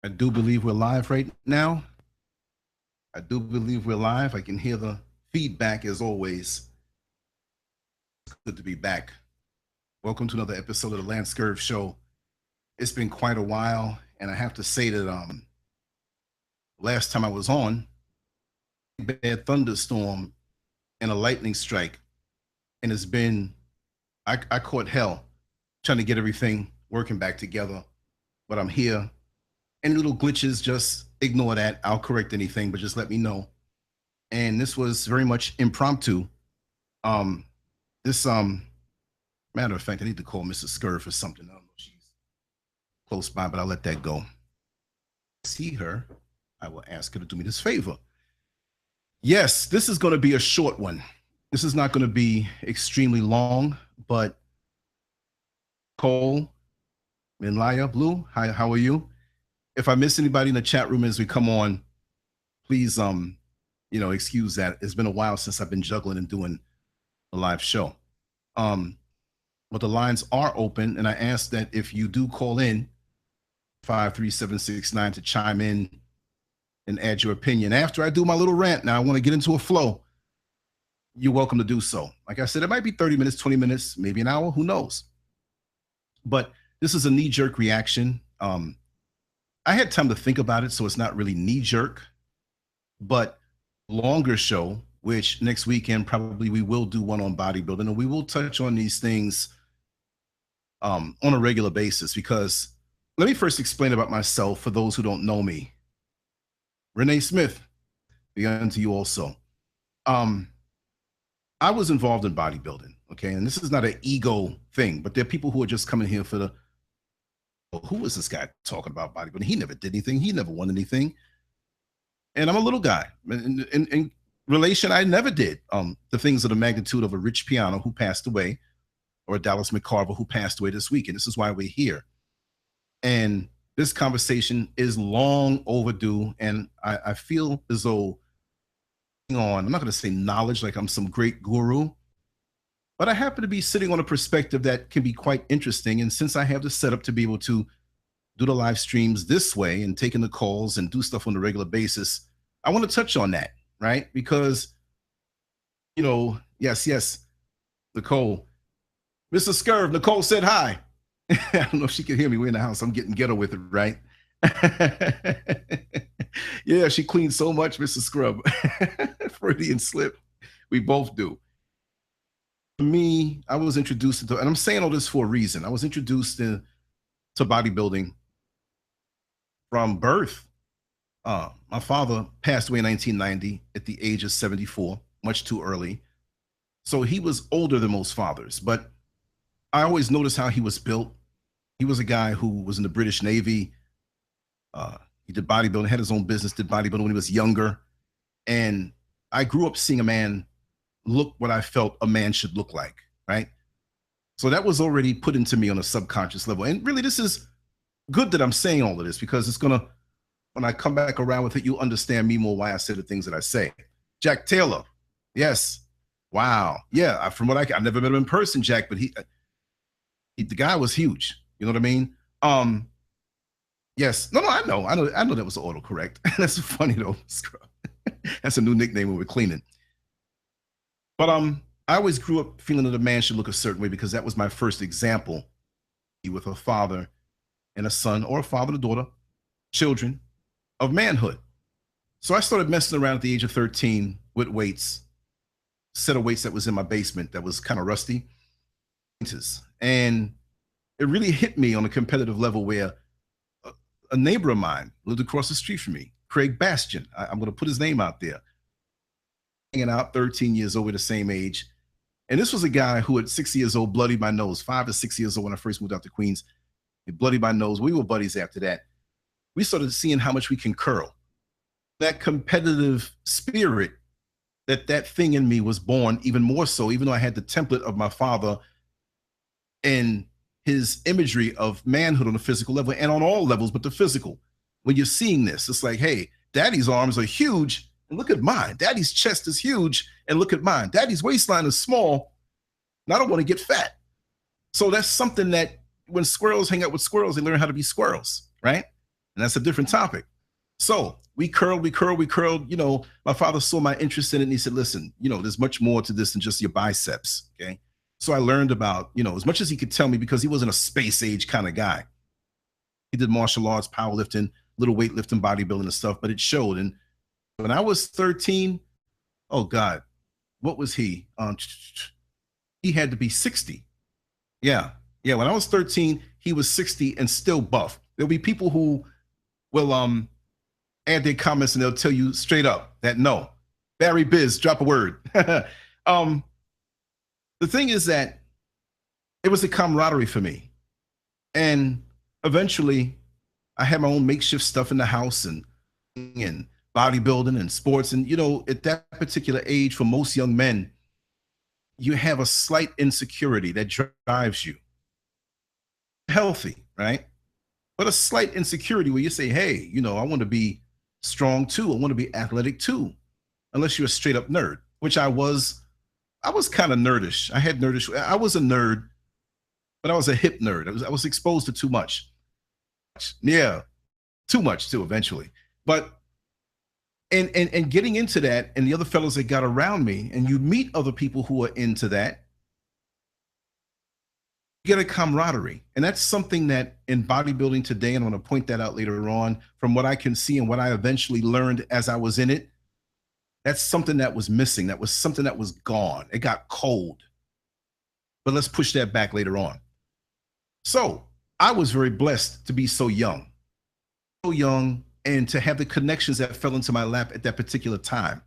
I do believe we're live right now. I do believe we're live. I can hear the feedback as always. It's good to be back. Welcome to another episode of the Lancescurv show. It's been quite a while, and I have to say that last time I was on, bad thunderstorm and a lightning strike, and it's been I caught hell trying to get everything working back together, but I'm here. Any little glitches, just ignore that. I'll correct anything, but just let me know. And this was very much impromptu. This matter of fact, I need to call Mrs. Scurv for something. I don't know if she's close by, but I'll let that go. See her, I will ask her to do me this favor. Yes, this is going to be a short one. This is not going to be extremely long, but Cole, Minlaya, Blue, hi, how are you? If I miss anybody in the chat room as we come on, please, excuse that. It's been a while since I've been juggling and doing a live show. But the lines are open, and I ask that if you do call in 53769 to chime in and add your opinion. After I do my little rant, now I want to get into a flow. You're welcome to do so. Like I said, it might be 30 minutes, 20 minutes, maybe an hour, who knows? But this is a knee-jerk reaction. I had time to think about it, so it's not really knee-jerk, but longer show, which next weekend probably we will do one on bodybuilding, and we will touch on these things on a regular basis, because let me first explain about myself for those who don't know me. Renee Smith, be unto you also. I was involved in bodybuilding, okay? And this is not an ego thing, but there are people who are just coming here for the, who is this guy talking about bodybuilding? He never did anything. He never won anything. And I'm a little guy. In relation, I never did the things of the magnitude of a Rich Piano who passed away, or a Dallas McCarver who passed away this week. And this is why we're here. And this conversation is long overdue. And I feel as though, I'm not going to say knowledge like I'm some great guru, but I happen to be sitting on a perspective that can be quite interesting. And since I have the setup to be able to do the live streams this way and taking the calls and do stuff on a regular basis, I want to touch on that, right? Because, yes, Nicole, Mr. Scurv, Nicole said hi. I don't know if she can hear me. We're in the house. I'm getting ghetto with it, right? Yeah, she cleans so much, Mr. Scrub. Freudian slip. We both do. For me, I was introduced to, and I'm saying all this for a reason. I was introduced to bodybuilding from birth. My father passed away in 1990 at the age of 74, much too early. So he was older than most fathers, but I always noticed how he was built. He was a guy who was in the British Navy. He did bodybuilding, had his own business, did bodybuilding when he was younger. And I grew up seeing a man look what I felt a man should look like, right? So that was already put into me on a subconscious level. And really, this is good that I'm saying all of this, because it's going to, when I come back around with it, you'll understand me more why I say the things that I say. Jack Taylor. Yes. Wow. Yeah. From what I've never met him in person, Jack, but the guy was huge. You know what I mean? Yes. No, I know that was autocorrect. That's funny though. That's a new nickname when we're cleaning. But I always grew up feeling that a man should look a certain way, because that was my first example with a father and a son, or a father and a daughter, children, of manhood. So I started messing around at the age of 13 with weights, set of weights that was in my basement that was kind of rusty. And it really hit me on a competitive level, where a neighbor of mine lived across the street from me, Craig Bastian. I'm going to put his name out there. Hanging out, 13 years old, the same age. And this was a guy who at 6 years old bloodied my nose, 5 or 6 years old when I first moved out to Queens. He bloodied my nose. We were buddies after that. We started seeing how much we can curl. That competitive spirit, that thing in me was born even more so, even though I had the template of my father and his imagery of manhood on a physical level, and on all levels, but the physical. When you're seeing this, it's like, hey, daddy's arms are huge, and look at mine. Daddy's chest is huge, and look at mine. Daddy's waistline is small, and I don't want to get fat. So that's something that when squirrels hang out with squirrels, they learn how to be squirrels, right? and that's a different topic. So we curled, we curled, we curled. You know, my father saw my interest in it and he said, listen, you know, there's much more to this than just your biceps. Okay. So I learned about, you know, as much as he could tell me because he wasn't a space age kind of guy. He did martial arts, powerlifting, little weightlifting, bodybuilding and stuff, but it showed. And when I was 13, oh God, what was he? He had to be 60. Yeah. Yeah. When I was 13, he was 60 and still buff. There'll be people who will add their comments and they'll tell you straight up that no. Barry Biz, drop a word. The thing is that it was a camaraderie for me. And eventually I had my own makeshift stuff in the house and bodybuilding and sports. And, you know, at that particular age, for most young men, you have a slight insecurity that drives you. Healthy, right? But a slight insecurity where you say, hey, you know, I want to be strong too. I want to be athletic too. Unless you're a straight up nerd, which I was kind of nerdish. I was a nerd, but I was a hip nerd. I was exposed to too much. Yeah, too much too eventually. But and getting into that and the other fellows that got around me, and you meet other people who are into that, you get a camaraderie. And that's something that in bodybuilding today, and I'm going to point that out later on, from what I can see and what I eventually learned as I was in it, that's something that was missing. That was something that was gone. It got cold. But let's push that back later on. So I was very blessed to be so young, and to have the connections that fell into my lap at that particular time.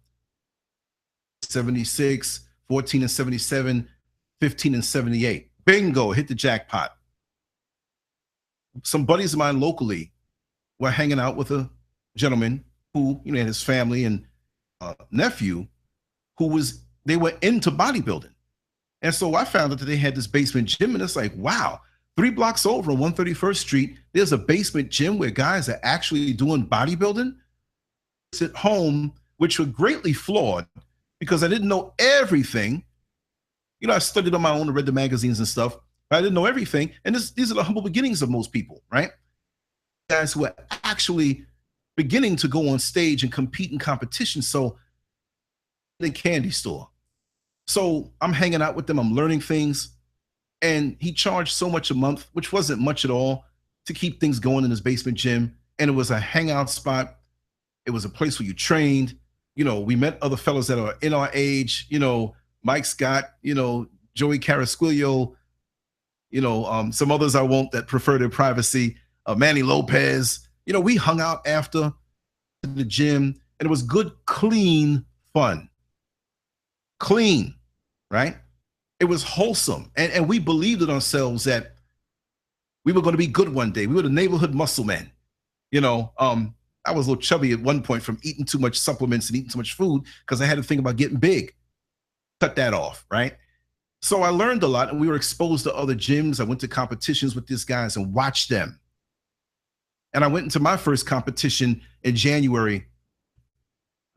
76, 14 and 77, 15 and 78. Bingo, hit the jackpot. Some buddies of mine locally were hanging out with a gentleman who, you know, had his family and nephew they were into bodybuilding. And so I found out that they had this basement gym, and it's like, wow, 3 blocks over on 131st Street, there's a basement gym where guys are actually doing bodybuilding. It's at home, which were greatly flawed because I didn't know everything. You know, I studied on my own and read the magazines and stuff, but I didn't know everything. And these are the humble beginnings of most people, right? Guys who are actually beginning to go on stage and compete in competition. So the candy store. So I'm hanging out with them. I'm learning things. And he charged so much a month, which wasn't much at all, to keep things going in his basement gym. And it was a hangout spot. It was a place where you trained. You know, we met other fellows that are in our age, you know, Mike Scott, you know, Joey Carasquillo, you know, some others I won't that prefer their privacy, Manny Lopez. You know, we hung out after the gym, and it was good, clean fun. Clean, right? It was wholesome. And we believed in ourselves that we were going to be good one day. We were the neighborhood muscle men. You know, I was a little chubby at one point from eating too much supplements and eating too much food because I had to think about getting big. Cut that off, right? So I learned a lot, and we were exposed to other gyms. I went to competitions with these guys and watched them. And I went into my first competition in January,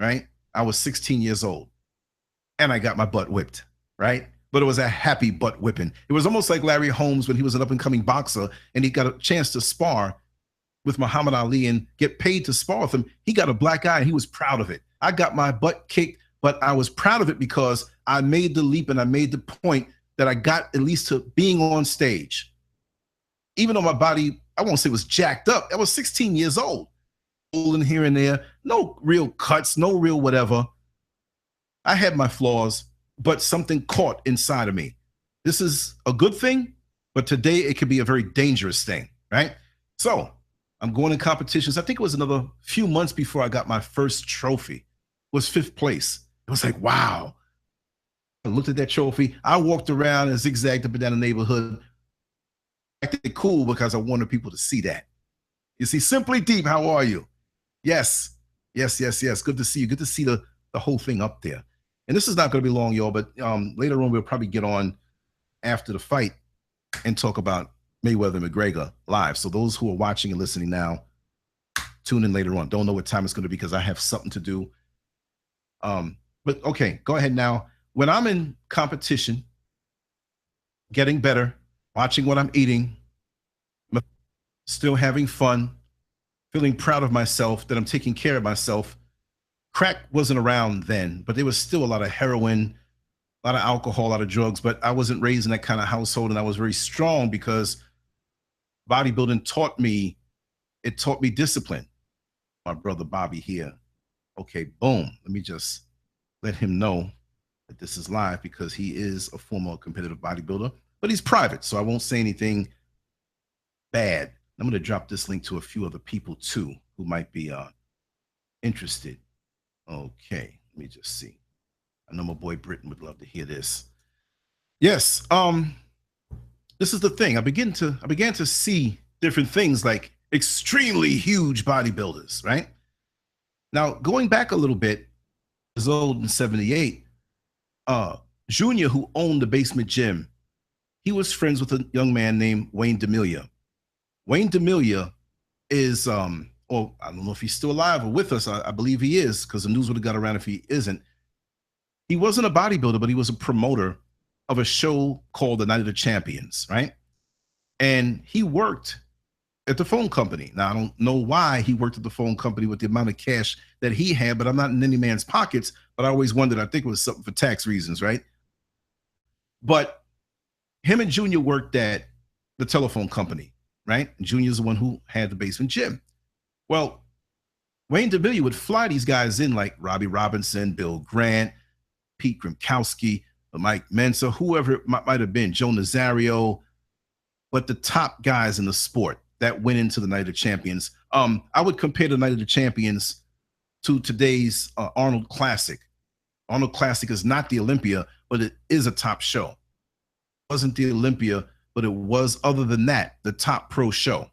right? I was 16 years old, and I got my butt whipped, right? But it was a happy butt whipping. It was almost like Larry Holmes when he was an up-and-coming boxer, and he got a chance to spar with Muhammad Ali and get paid to spar with him. He got a black eye, and he was proud of it. I got my butt kicked, but I was proud of it because I made the leap and I made the point that I got at least to being on stage. Even though my body, I won't say was jacked up, I was 16 years old. In here and there, no real cuts, no real whatever. I had my flaws, but something caught inside of me. This is a good thing, but today it could be a very dangerous thing, right? So I'm going in competitions. I think it was another few months before I got my first trophy. It was 5th place. It was like, wow. I looked at that trophy. I walked around and zigzagged up and down the neighborhood. I acted cool because I wanted people to see that. You see, Simply Deep, how are you? Yes, yes, yes, yes. Good to see you. Good to see the whole thing up there. And this is not going to be long, y'all, but later on, we'll probably get on after the fight and talk about Mayweather and McGregor live. So those who are watching and listening now, tune in later on. Don't know what time it's going to be because I have something to do. But okay, go ahead now. When I'm in competition, getting better, watching what I'm eating, still having fun, feeling proud of myself, that I'm taking care of myself. Crack wasn't around then, but there was still a lot of heroin, a lot of alcohol, a lot of drugs. But I wasn't raised in that kind of household, and I was very strong because bodybuilding taught me, it taught me discipline. My brother Bobby here. Okay, boom. Let me just let him know that this is live because he is a former competitive bodybuilder, but he's private, so I won't say anything bad. I'm going to drop this link to a few other people too who might be interested. Okay, let me just see. I know my boy Britton would love to hear this. Yes, this is the thing. I began to see different things like extremely huge bodybuilders, right? Now, going back a little bit, I was old in 78. Junior, who owned the basement gym, he was friends with a young man named Wayne D'Amelia. Wayne D'Amelia is, well, I don't know if he's still alive or with us. I believe he is, because the news would have got around if he isn't. He wasn't a bodybuilder, but he was a promoter of a show called the Night of the Champions, right? And he worked at the phone company. Now, I don't know why he worked at the phone company with the amount of cash that he had, but I'm not in any man's pockets. But I always wondered, I think it was something for tax reasons, right? But him and Junior worked at the telephone company, right? And Junior's the one who had the basement gym. Well, Wayne D'Amelia would fly these guys in like Robbie Robinson, Bill Grant, Pete Grimkowski, Mike Mensa, whoever it might have been, Joe Nazario, but the top guys in the sport that went into the Night of the Champions. I would compare the Night of the Champions to today's Arnold Classic. Arnold Classic is not the Olympia, but it is a top show. It wasn't the Olympia, but it was, other than that, the top pro show.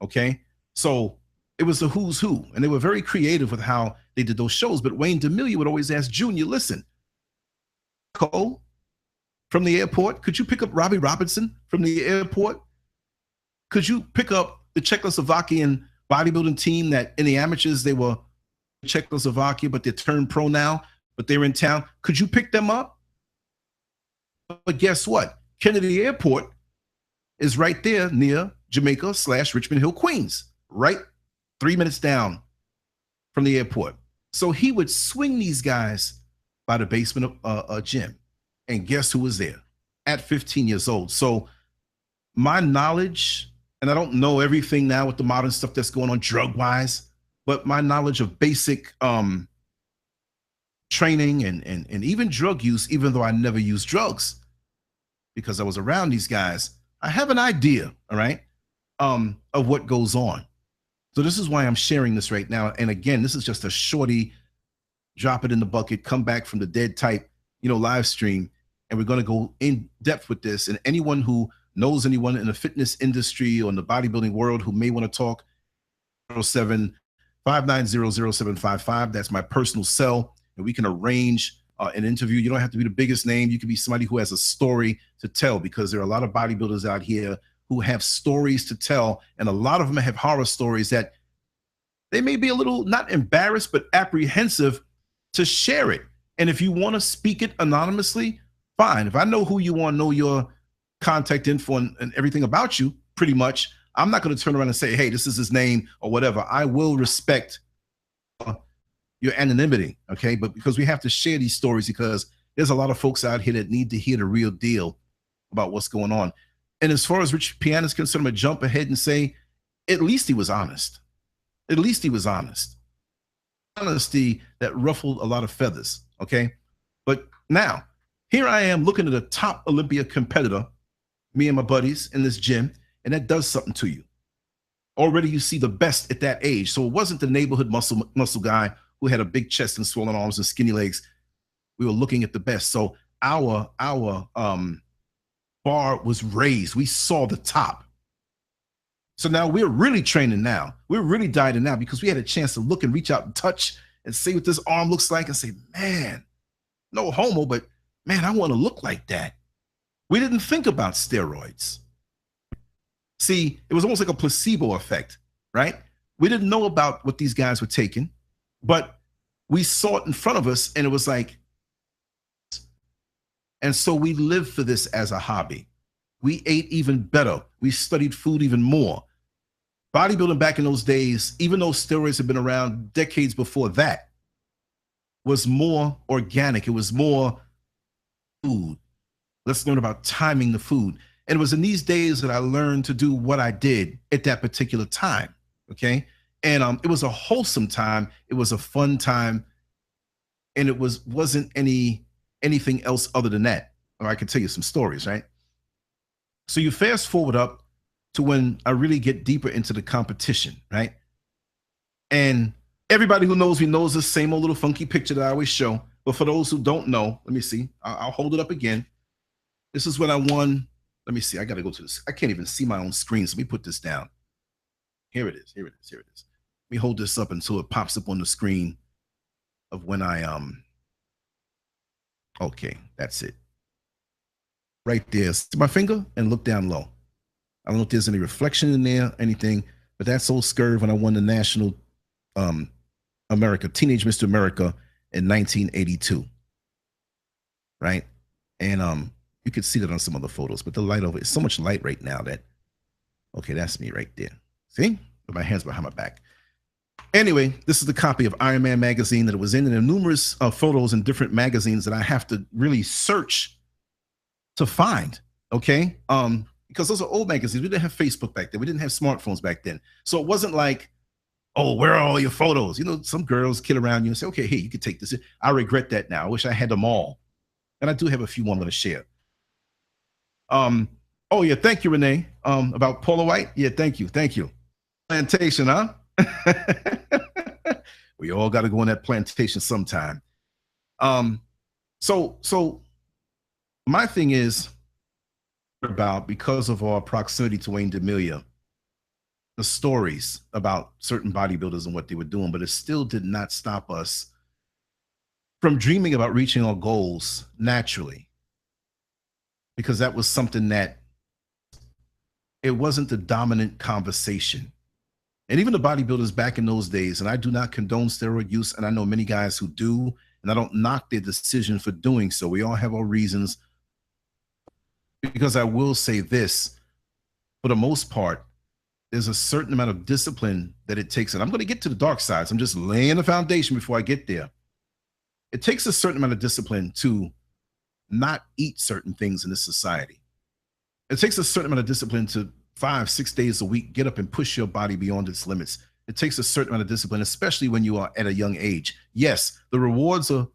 Okay? So it was the who's who, and they were very creative with how they did those shows. But Wayne D'Amelia would always ask Junior, listen, Cole, from the airport, could you pick up Robbie Robinson from the airport? Could you pick up the Czechoslovakian bodybuilding team that in the amateurs, they were Czechoslovakia, but they turned pro now, but they're in town? Could you pick them up? But guess what? Kennedy Airport is right there near Jamaica / Richmond Hill, Queens, right 3 minutes down from the airport. So he would swing these guys by the basement of a gym. And guess who was there at 15 years old? So my knowledge, and I don't know everything now with the modern stuff that's going on drug-wise, but my knowledge of basic training and even drug use, even though I never used drugs because I was around these guys, I have an idea, all right, of what goes on. So this is why I'm sharing this right now. And again, this is just a shorty, drop it in the bucket, come back from the dead type, live stream. And we're going to go in depth with this. And anyone who knows anyone in the fitness industry or in the bodybuilding world who may want to talk, 07-590-0755. That's my personal cell. And we can arrange an interview. You don't have to be the biggest name. You can be somebody who has a story to tell, because there are a lot of bodybuilders out here who have stories to tell. And a lot of them have horror stories that they may be a little, not embarrassed, but apprehensive to share it. And if you want to speak it anonymously, fine. If I know who you are, know your contact info and everything about you, pretty much, I'm not going to turn around and say, hey, this is his name or whatever. I will respect your anonymity, okay? But because we have to share these stories, because there's a lot of folks out here that need to hear the real deal about what's going on. And as far as Rich Piana is concerned, I'm going to jump ahead and say, at least he was honest. At least he was honest. Honesty that ruffled a lot of feathers, okay? But now, here I am looking at a top Olympia competitor, me and my buddies in this gym, and that does something to you. Already you see the best at that age. So it wasn't the neighborhood muscle guy who had a big chest and swollen arms and skinny legs. We were looking at the best. So our bar was raised. We saw the top. So now we're really training now. We're really dieting now because we had a chance to look and reach out and touch and see what this arm looks like and say, man, no homo, but man, I want to look like that. We didn't think about steroids. See, it was almost like a placebo effect, right? We didn't know about what these guys were taking, but we saw it in front of us and it was like, and so we lived for this as a hobby. We ate even better. We studied food even more. Bodybuilding back in those days, even though steroids had been around decades before that, was more organic. It was more food. Let's learn about timing the food. And it was in these days that I learned to do what I did at that particular time. Okay. And it was a wholesome time. It was a fun time. And it wasn't anything else other than that. Or I could tell you some stories, right? So you fast forward up to when I really get deeper into the competition, right? And everybody who knows me knows the same old little funky picture that I always show. But for those who don't know, let me see. I'll hold it up again. This is when I won. Let me see. I got to go to this. I can't even see my own screen. So let me put this down. Here it is. Here it is. Here it is. Let me hold this up until it pops up on the screen of when I okay, that's it. Right there. See my finger and look down low. I don't know if there's any reflection in there, anything, but that's old Scurv when I won the national America, Teenage Mr. America in 1982. Right? And you could see that on some other photos, but the light over it's so much light right now that okay, that's me right there. See? With my hands behind my back. Anyway, this is the copy of Iron Man magazine that it was in, and there are numerous photos in different magazines that I have to really search to find. Okay, because those are old magazines. We didn't have Facebook back then. We didn't have smartphones back then, so it wasn't like, oh, where are all your photos? You know, some girls kid around you and say, okay, hey, you could take this. I regret that now. I wish I had them all, and I do have a few more I'm going to share. Oh yeah, thank you, Renee. About Paula White. Yeah, thank you, thank you. Plantation, huh? We all got to go on that plantation sometime. So my thing is about, because of our proximity to Wayne D'Amelio, the stories about certain bodybuilders and what they were doing, but it still did not stop us from dreaming about reaching our goals naturally, because that was something that it wasn't the dominant conversation. And even the bodybuilders back in those days, and I do not condone steroid use, and I know many guys who do, and I don't knock their decision for doing so. We all have our reasons. Because I will say this, for the most part, there's a certain amount of discipline that it takes. And I'm going to get to the dark sides. I'm just laying the foundation before I get there. It takes a certain amount of discipline to not eat certain things in this society. It takes a certain amount of discipline to 5-6 days a week get up and push your body beyond its limits. It takes a certain amount of discipline, especially when you are at a young age. Yes, the rewards are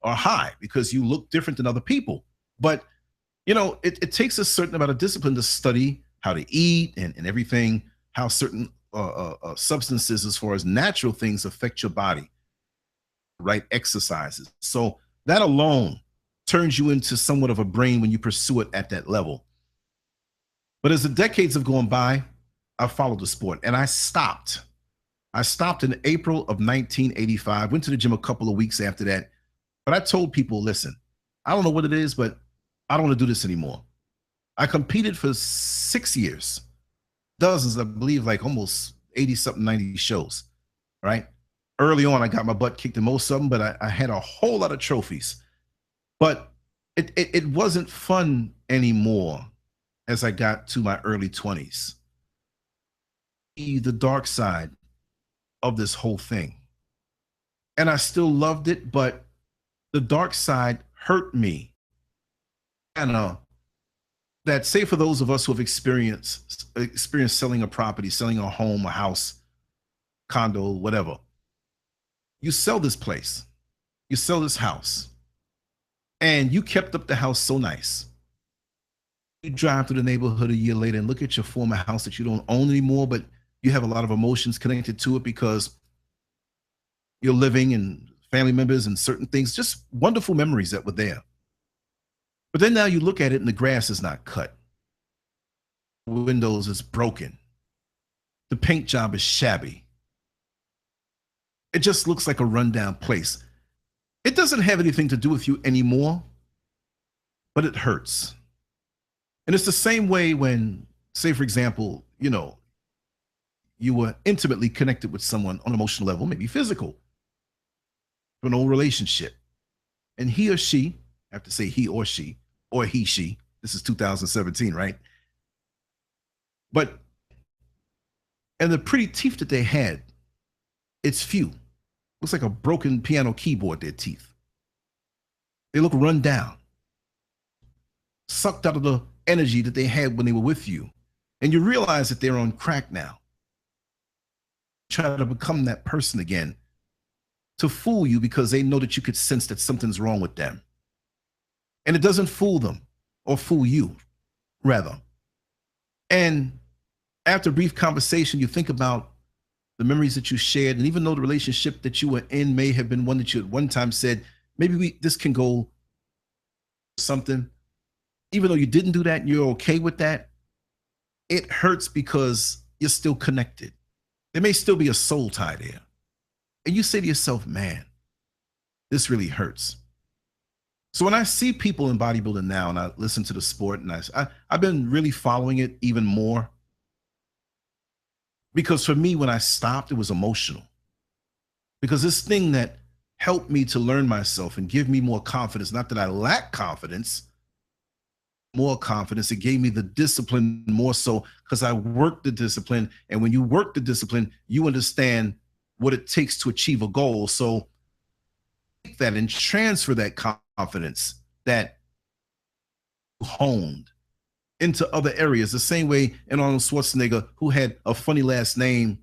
high because you look different than other people. But, you know, it takes a certain amount of discipline to study how to eat and everything, how certain substances as far as natural things affect your body, right? Exercises. So that alone turns you into somewhat of a brain when you pursue it at that level. But as the decades have gone by, I followed the sport and I stopped. I stopped in April of 1985, went to the gym a couple of weeks after that. But I told people, listen, I don't know what it is, but I don't want to do this anymore. I competed for 6 years, dozens, I believe, like almost 80 something, 90 shows, right? Early on, I got my butt kicked in most of them, but I had a whole lot of trophies. But it wasn't fun anymore as I got to my early 20s. The dark side of this whole thing. And I still loved it, but the dark side hurt me. And that, say, for those of us who have experienced selling a property, selling a home, a house, condo, whatever. You sell this place, you sell this house, and you kept up the house so nice. You drive through the neighborhood a year later and look at your former house that you don't own anymore, but you have a lot of emotions connected to it because you're living and family members and certain things, just wonderful memories that were there. But then now you look at it and the grass is not cut. The windows is broken. The paint job is shabby. It just looks like a rundown place. It doesn't have anything to do with you anymore, but it hurts. And it's the same way when, say, for example, you know, you were intimately connected with someone on an emotional level, maybe physical, an old relationship. And he or she, I have to say he or she, or he, she, this is 2017, right? But And the pretty teeth that they had, it's few. Looks like a broken piano keyboard, their teeth. They look run down, sucked out of the energy that they had when they were with you. And you realize that they're on crack now. Try to become that person again to fool you because they know that you could sense that something's wrong with them. And it doesn't fool them or fool you, rather. And after a brief conversation, you think about the memories that you shared. And even though the relationship that you were in may have been one that you at one time said, maybe this can go something, even though you didn't do that and you're okay with that, it hurts because you're still connected. There may still be a soul tie there. And you say to yourself, man, this really hurts. So when I see people in bodybuilding now and I listen to the sport and I've been really following it even more, because for me, when I stopped, it was emotional. Because this thing that helped me to learn myself and give me more confidence, not that I lack confidence, more confidence, it gave me the discipline more so because I worked the discipline. And when you work the discipline, you understand what it takes to achieve a goal. So take that and transfer that confidence that honed into other areas, the same way in Arnold Schwarzenegger, who had a funny last name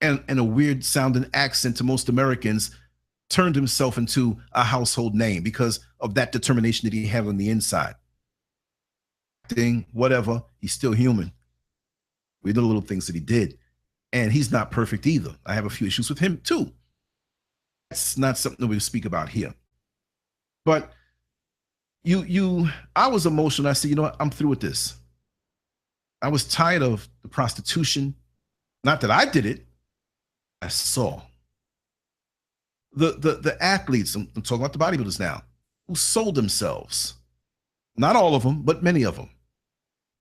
and a weird sounding accent to most Americans, turned himself into a household name because of that determination that he had on the inside. Whatever, he's still human. We know the little things that he did. And he's not perfect either. I have a few issues with him too. That's not something that we speak about here. But I was emotional. I said, you know what? I'm through with this. I was tired of the prostitution. Not that I did it. I saw the athletes, I'm talking about the bodybuilders now, who sold themselves. Not all of them, but many of them.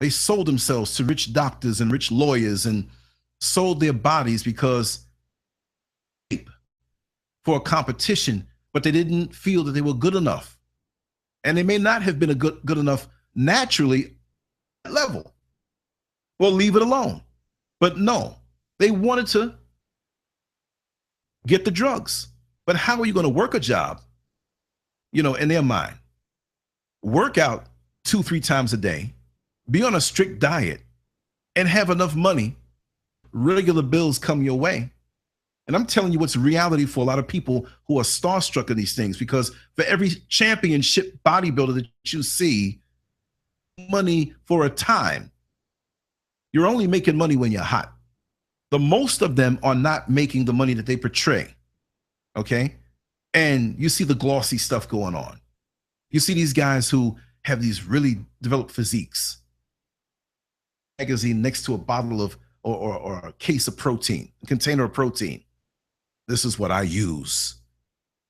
They sold themselves to rich doctors and rich lawyers and sold their bodies because for a competition, but they didn't feel that they were good enough. And they may not have been a good enough naturally level. Well, leave it alone. But no, they wanted to get the drugs. But how are you going to work a job, you know, in their mind? Work out 2-3 times a day, be on a strict diet, and have enough money, regular bills come your way. And I'm telling you what's reality for a lot of people who are starstruck in these things, because for every championship bodybuilder that you see, money for a time, you're only making money when you're hot. The most of them are not making the money that they portray, okay? And you see the glossy stuff going on. You see these guys who have these really developed physiques. Magazine next to a bottle of, or a case of protein, a container of protein. This is what I use.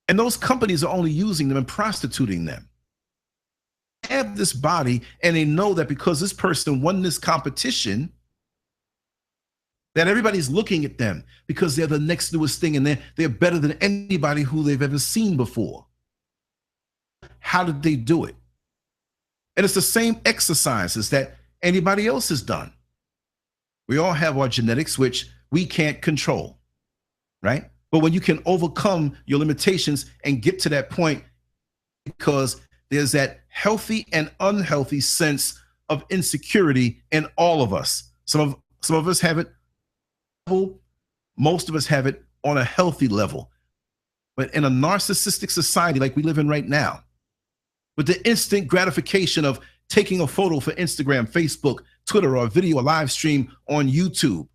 And those companies are only using them and prostituting them. They have this body and they know that because this person won this competition, that everybody's looking at them because they're the next newest thing and they're better than anybody who they've ever seen before. How did they do it? And it's the same exercises that anybody else has done. We all have our genetics, which we can't control, right? But when you can overcome your limitations and get to that point, because there's that healthy and unhealthy sense of insecurity in all of us. Some of us have it, most of us have it on a healthy level. But in a narcissistic society like we live in right now, with the instant gratification of taking a photo for Instagram, Facebook, Twitter, or a video, or live stream on YouTube,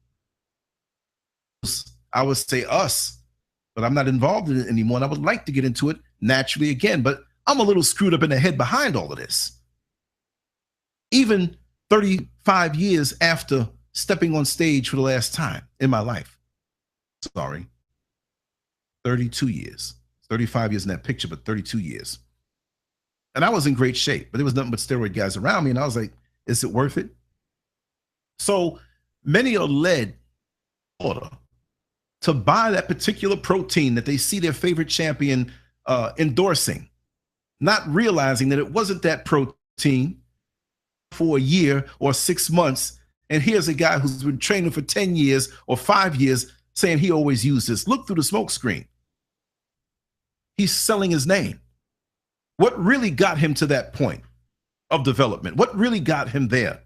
I would say us, but I'm not involved in it anymore. And I would like to get into it naturally again, but I'm a little screwed up in the head behind all of this. Even 35 years after stepping on stage for the last time in my life. Sorry, 32 years, 35 years in that picture, but 32 years. And I was in great shape, but there was nothing but steroid guys around me. And I was like, is it worth it? So many are led to buy that particular protein that they see their favorite champion endorsing, not realizing that it wasn't that protein for a year or 6 months And here's a guy who's been training for 10 years or 5 years saying he always used this. Look through the smoke screen. He's selling his name. What really got him to that point of development? What really got him there?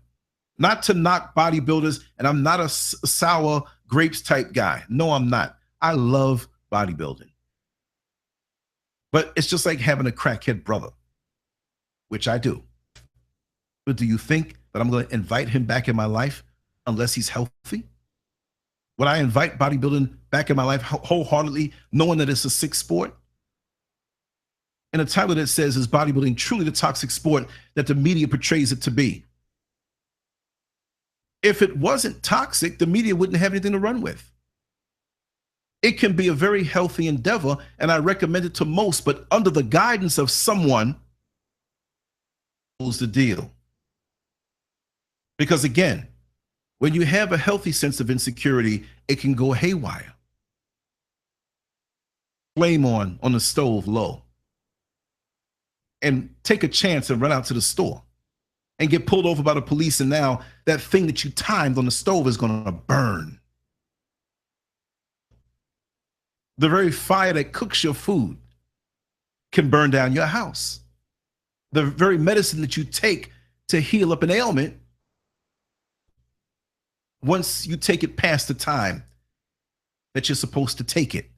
Not to knock bodybuilders, and I'm not a sour grapes type guy. No, I'm not. I love bodybuilding. But it's just like having a crackhead brother, which I do. But do you think that I'm going to invite him back in my life unless he's healthy? Would I invite bodybuilding back in my life wholeheartedly, knowing that it's a sick sport? And a title that says, is bodybuilding truly the toxic sport that the media portrays it to be? If it wasn't toxic, the media wouldn't have anything to run with. It can be a very healthy endeavor, and I recommend it to most, but under the guidance of someone who's the deal. Because again, when you have a healthy sense of insecurity, it can go haywire. Flame on the stove low. And take a chance and run out to the store and get pulled over by the police, and now that thing that you timed on the stove is going to burn. The very fire that cooks your food can burn down your house. The very medicine that you take to heal up an ailment, once you take it past the time that you're supposed to take it.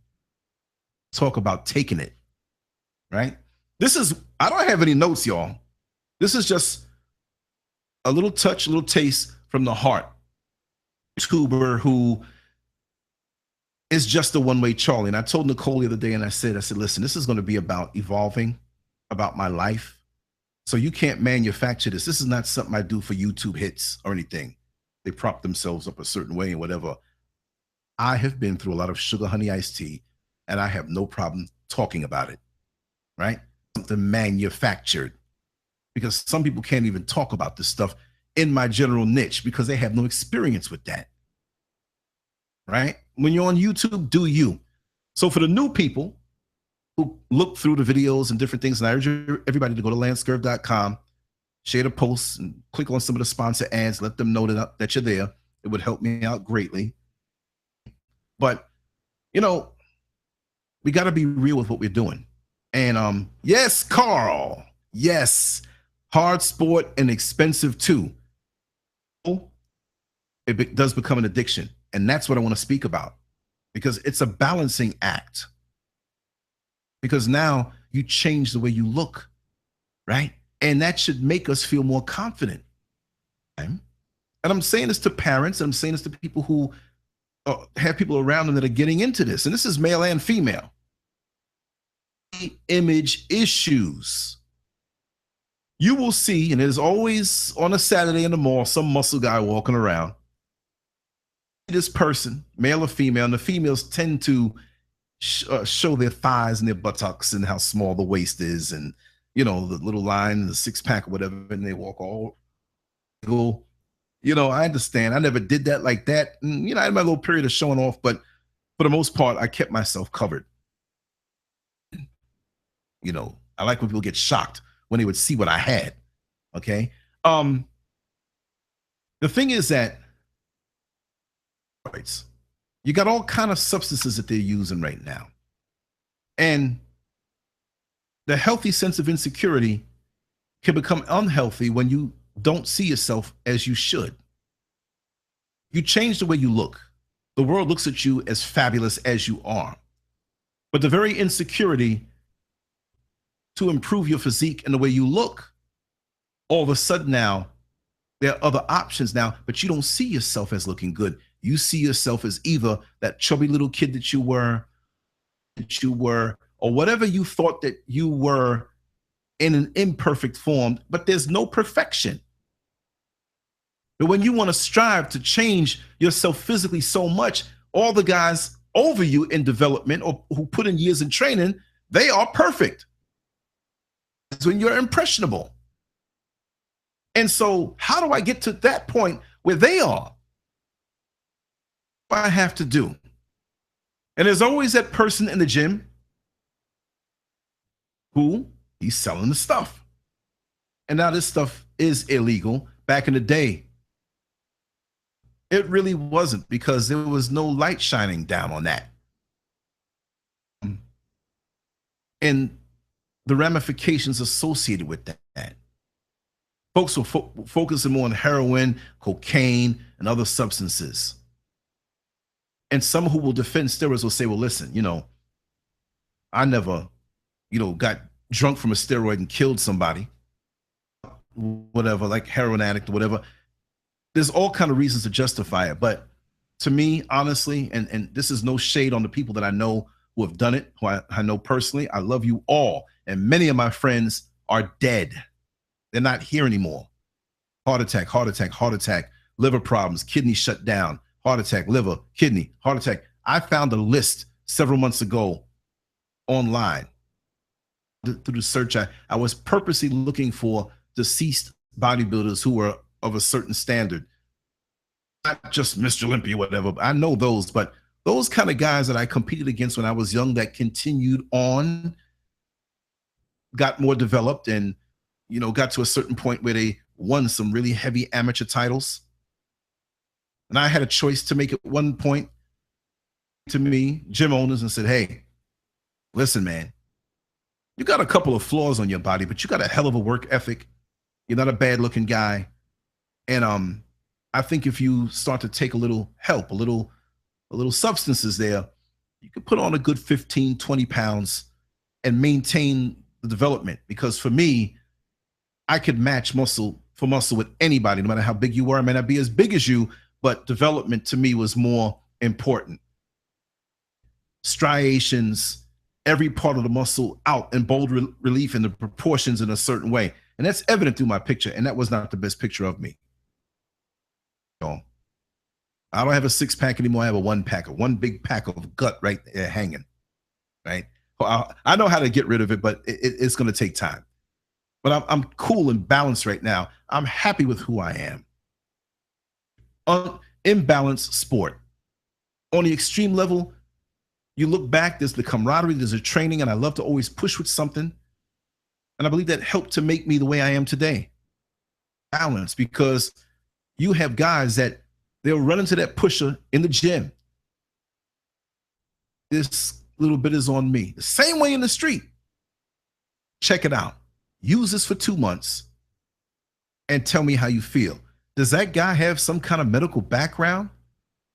Talk about taking it, right? I don't have any notes, y'all. This is just a little touch, a little taste from the heart. YouTuber who is just a one-way Charlie. And I told Nicole the other day, and I said, listen, this is going to be about evolving, about my life. So you can't manufacture this. This is not something I do for YouTube hits or anything. They prop themselves up a certain way and whatever. I have been through a lot of sugar honey iced tea, and I have no problem talking about it, right? Something manufactured, because some people can't even talk about this stuff in my general niche because they have no experience with that, right? When you're on YouTube, do you. So for the new people who look through the videos and different things, and I urge everybody to go to Lancescurv.com, share the posts, and click on some of the sponsor ads, let them know that you're there. It would help me out greatly. But, you know, we got to be real with what we're doing. And yes, Carl, yes, hard sport and expensive too. It does become an addiction. And that's what I want to speak about, because it's a balancing act. Because now you change the way you look, right? And that should make us feel more confident. And I'm saying this to parents, and I'm saying this to people who have people around them that are getting into this. And this is male and female. Image issues. You will see, and there's always on a Saturday in the mall, some muscle guy walking around. This person, male or female, and the females tend to show their thighs and their buttocks and how small the waist is, and you know, the little line, the six pack or whatever, and they walk all go. You know, I understand. I never did that like that. And, you know, I had my little period of showing off, but for the most part, I kept myself covered. You know, I like when people get shocked when they would see what I had. Okay. The thing is that you got all kind of substances that they're using right now. And the healthy sense of insecurity can become unhealthy when you don't see yourself as you should. You change the way you look. The world looks at you as fabulous as you are. But the very insecurity to improve your physique and the way you look, all of a sudden now, there are other options now, but you don't see yourself as looking good. You see yourself as either that chubby little kid that you were, or whatever you thought that you were in an imperfect form, but there's no perfection. But when you want to strive to change yourself physically so much, all the guys over you in development or who put in years in training, they are perfect. It's when you're impressionable. And so how do I get to that point where they are? What I have to do. And there's always that person in the gym who he's selling the stuff. And now this stuff is illegal. Back in the day, It really wasn't, because there was no light shining down on that. And the ramifications associated with that. Folks were focusing more on heroin, cocaine, and other substances. And some who will defend steroids will say, well, listen, I never, got drunk from a steroid and killed somebody, whatever, like heroin addict or whatever. There's all kind of reasons to justify it. But to me, honestly, and this is no shade on the people that I know who have done it, who I know personally, I love you all. And many of my friends are dead. They're not here anymore. Heart attack, heart attack, heart attack, liver problems, kidney shut down, heart attack, liver, kidney, heart attack. I found a list several months ago online through the search. I was purposely looking for deceased bodybuilders who were of a certain standard, not just Mr. Olympia, whatever. I know those, but those kind of guys that I competed against when I was young that continued on, got more developed, and got to a certain point where they won some really heavy amateur titles. And I had a choice to make at one point to me, gym owners, and said, hey, listen, man, you got a couple of flaws on your body, but you got a hell of a work ethic. You're not a bad looking guy. And I think if you start to take a little help, a little substances there, you could put on a good 15, 20 pounds and maintain the development. Because for me, I could match muscle for muscle with anybody, no matter how big you were. I may not be as big as you, but development to me was more important. Striations, every part of the muscle out in bold relief in the proportions in a certain way. And that's evident through my picture. And that was not the best picture of me. I don't have a six pack anymore. I have a one pack, one big pack of gut right there hanging, right? I know how to get rid of it, but it's going to take time. But I'm cool and balanced right now. I'm happy with who I am. Imbalanced sport. On the extreme level, you look back, there's the camaraderie, there's a training, and I love to always push with something. And I believe that helped to make me the way I am today. Balance, because you have guys that they'll run into that pusher in the gym. This little bit is on me. The same way in the street. Check it out. Use this for 2 months and tell me how you feel. Does that guy have some kind of medical background?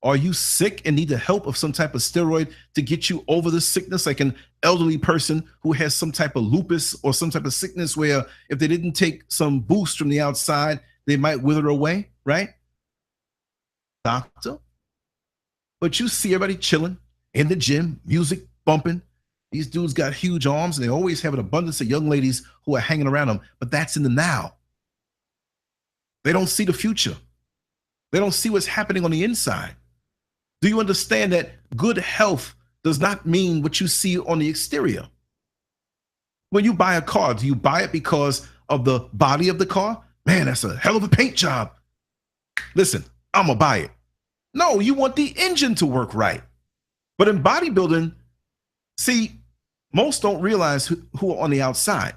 Are you sick and need the help of some type of steroid to get you over the sickness, like an elderly person who has some type of lupus or some type of sickness where if they didn't take some boost from the outside, they might wither away, right? Doctor. But you see everybody chilling in the gym, music bumping. These dudes got huge arms, and they always have an abundance of young ladies who are hanging around them, but that's in the now. They don't see the future. They don't see what's happening on the inside. Do you understand that good health does not mean what you see on the exterior? When you buy a car, do you buy it because of the body of the car? Man, that's a hell of a paint job. Listen, I'm gonna buy it. No, you want the engine to work right. But in bodybuilding, see, most don't realize who are on the outside,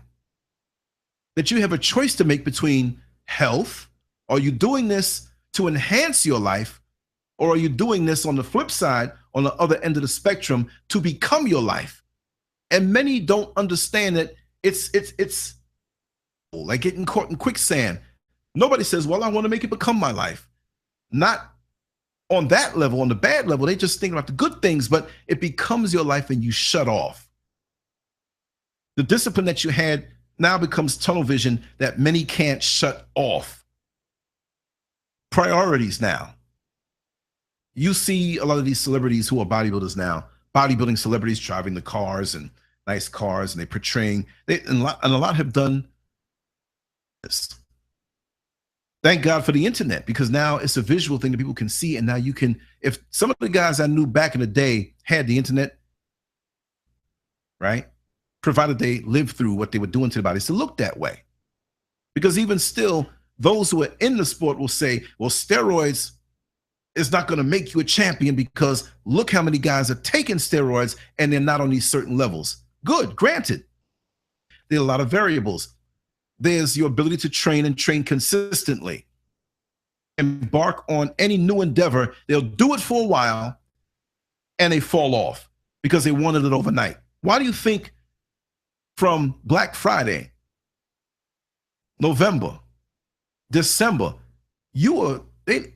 that you have a choice to make between health. Are you doing this to enhance your life? Or are you doing this on the flip side, on the other end of the spectrum, to become your life? And many don't understand that it's like getting caught in quicksand. Nobody says, well, I want to make it become my life. Not on that level, on the bad level. They just think about the good things, but it becomes your life and you shut off. The discipline that you had now becomes tunnel vision that many can't shut off. Priorities now. You see a lot of these celebrities who are bodybuilders now, bodybuilding celebrities driving the cars and nice cars, and they're portraying, and a lot have done this. Thank God for the internet, because now it's a visual thing that people can see. And now you can, if some of the guys I knew back in the day had the internet, right? Provided they lived through what they were doing to the bodies to look that way. Because even still, those who are in the sport will say, well, steroids is not going to make you a champion because look how many guys are taking steroids and they're not on these certain levels. Good, granted. There are a lot of variables. There's your ability to train and train consistently. embark on any new endeavor, they'll do it for a while and they fall off because they wanted it overnight. Why do you think from Black Friday, November, December,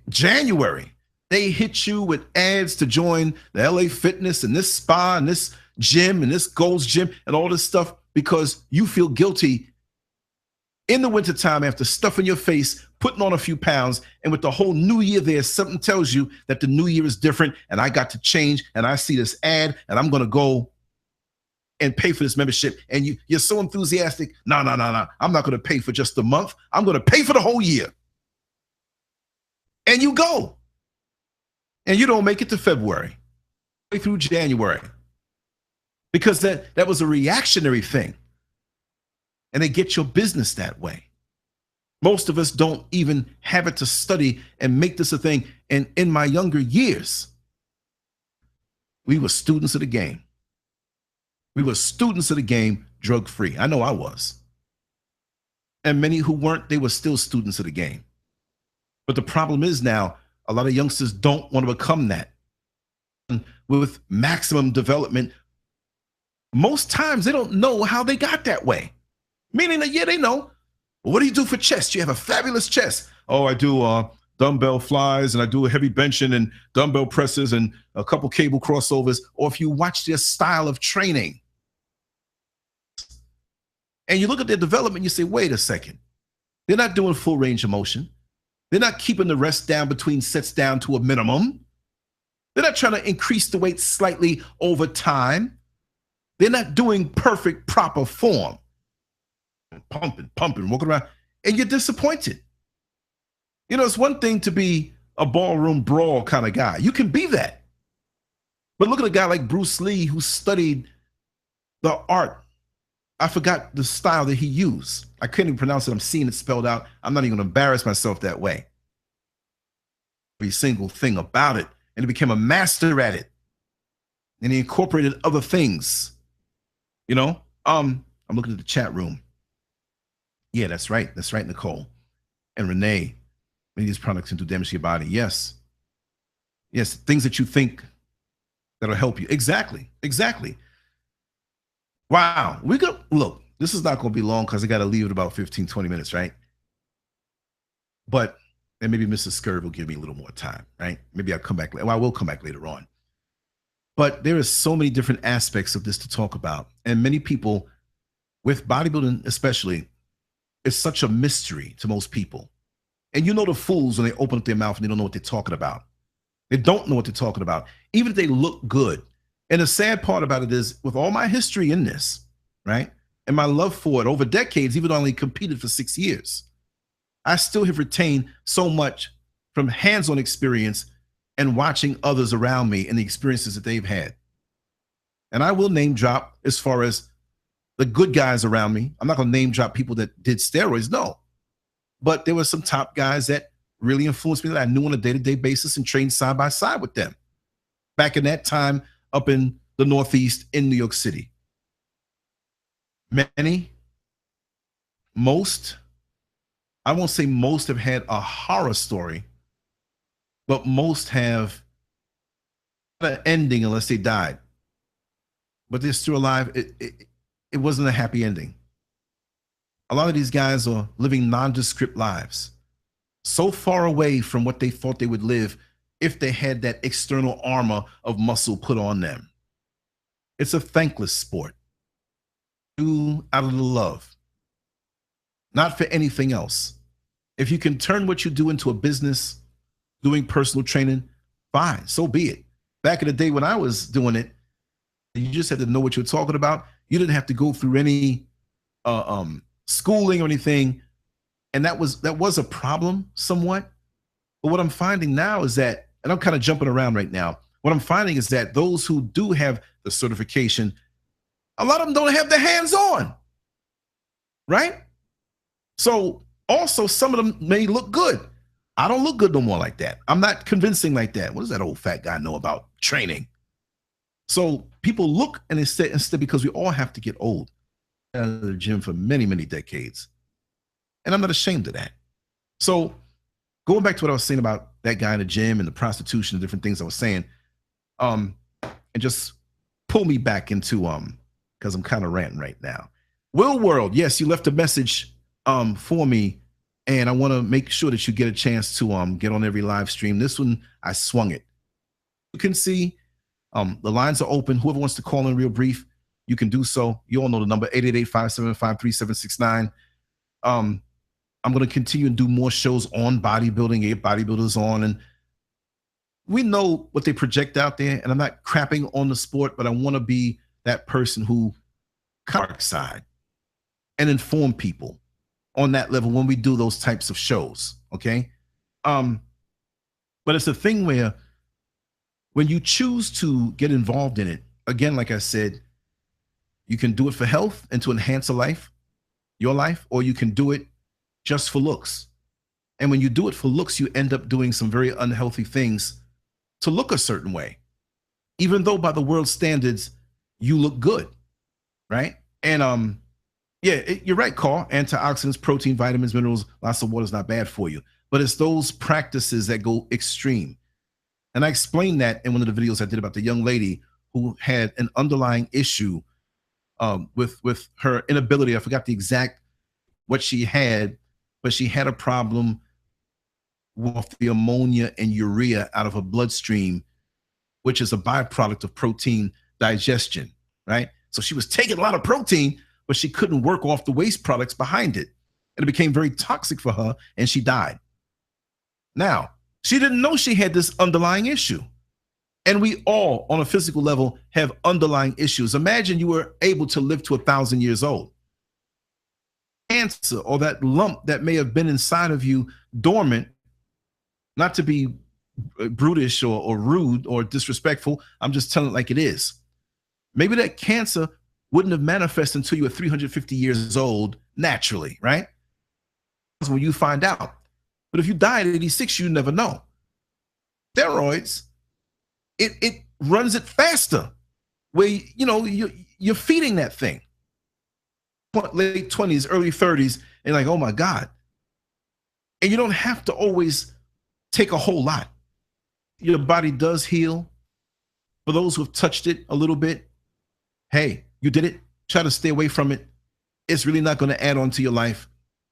January, they hit you with ads to join the LA Fitness and this spa and this gym and this Gold's Gym and all this stuff because you feel guilty in the wintertime after stuffing your face, putting on a few pounds, and with the whole new year there, something tells you that the new year is different and I got to change and I see this ad and I'm going to go and pay for this membership. And you're so enthusiastic. No. I'm not going to pay for just a month. I'm going to pay for the whole year. And you go. And you don't make it to February, through January. Because that was a reactionary thing. And they get your business that way. Most of us don't even have it to study and make this a thing. And in my younger years, we were students of the game. We were students of the game, drug-free. I know I was. And many who weren't, they were still students of the game. But the problem is now, a lot of youngsters don't want to become that. And with maximum development, most times they don't know how they got that way. Meaning that, yeah, they know. Well, what do you do for chest? You have a fabulous chest. Oh, I do dumbbell flies and I do heavy benching and dumbbell presses and a couple cable crossovers. Or if you watch their style of training and you look at their development, you say, wait a second. They're not doing full range of motion. They're not keeping the rest down between sets down to a minimum. They're not trying to increase the weight slightly over time. They're not doing perfect, proper form. Pumping, walking around, and you're disappointed. You know, it's one thing to be a ballroom brawl kind of guy. You can be that. But look at a guy like Bruce Lee who studied the art. I forgot the style that he used. I couldn't even pronounce it. I'm seeing it spelled out. I'm not even going to embarrass myself that way. Every single thing about it. And he became a master at it. And he incorporated other things. You know, I'm looking at the chat room. Yeah, that's right. That's right, Nicole. And Renee, many of these products can do damage to your body. Yes. Yes, things that you think that'll help you. Exactly. Wow. Look, this is not going to be long because I got to leave it about 15, 20 minutes, right? But, and maybe Mrs. Scurv will give me a little more time, right? Maybe I'll come back. Well, I will come back later on. But there is so many different aspects of this to talk about. And many people, with bodybuilding especially, it's such a mystery to most people. And you know the fools when they open up their mouth and they don't know what they're talking about. They don't know what they're talking about, even if they look good. And the sad part about it is, with all my history in this, right, and my love for it over decades, even though I only competed for 6 years, I still have retained so much from hands-on experience and watching others around me and the experiences that they've had. And I will name drop as far as the good guys around me. I'm not going to name drop people that did steroids, no. But there were some top guys that really influenced me that I knew on a day-to-day basis and trained side by side with them. Back in that time up in the Northeast in New York City. Most, I won't say most have had a horror story, but most have an ending unless they died. But they're still alive. It wasn't a happy ending. A lot of these guys are living nondescript lives, so far away from what they thought they would live if they had that external armor of muscle put on them. It's a thankless sport. Do out of the love, not for anything else. If you can turn what you do into a business, doing personal training, fine, so be it. Back in the day when I was doing it, you just had to know what you're talking about. You didn't have to go through any schooling or anything. And that was a problem somewhat. But what I'm finding now is that, and I'm kind of jumping around right now, what I'm finding is that those who do have the certification, a lot of them don't have the hands-on, right? So also some of them may look good. I don't look good no more like that. I'm not convincing like that. What does that old fat guy know about training? So people look and instead because we all have to get old. Out of the gym for many, many decades. And I'm not ashamed of that. So going back to what I was saying about that guy in the gym and the prostitution and different things I was saying, and just pull me back into because I'm kind of ranting right now. Will World, yes, you left a message for me, and I want to make sure that you get a chance to get on every live stream. This one I swung it. You can see the lines are open. Whoever wants to call in real brief, you can do so. You all know the number, 888-575-3769. I'm going to continue and do more shows on bodybuilding, get bodybuilders on, and we know what they project out there, and I'm not crapping on the sport, but I want to be that person who dark side and inform people on that level when we do those types of shows, okay? But it's a thing where when you choose to get involved in it, again, like I said, you can do it for health and to enhance a life, your life, or you can do it just for looks. And when you do it for looks, you end up doing some very unhealthy things to look a certain way, even though by the world standards, you look good, right? And yeah, you're right, Carl. Antioxidants, protein, vitamins, minerals, lots of water is not bad for you. But it's those practices that go extreme. And I explained that in one of the videos I did about the young lady who had an underlying issue with her inability. I forgot the exact what she had, but she had a problem with the ammonia and urea out of her bloodstream, which is a byproduct of protein digestion, right? So she was taking a lot of protein, but she couldn't work off the waste products behind it. And it became very toxic for her, and she died. Now, she didn't know she had this underlying issue. And we all, on a physical level, have underlying issues. Imagine you were able to live to 1,000 years old. Cancer, or that lump that may have been inside of you dormant, not to be brutish or rude or disrespectful, I'm just telling it like it is. Maybe that cancer wouldn't have manifested until you were 350 years old naturally, right? That's when you find out. But if you die at 86, you never know. Steroids, it runs it faster, where you're feeding that thing. Late 20s, early 30s, and like, oh my God. And you don't have to always take a whole lot. Your body does heal. For those who have touched it a little bit, hey, you did it. Try to stay away from it. It's really not going to add on to your life.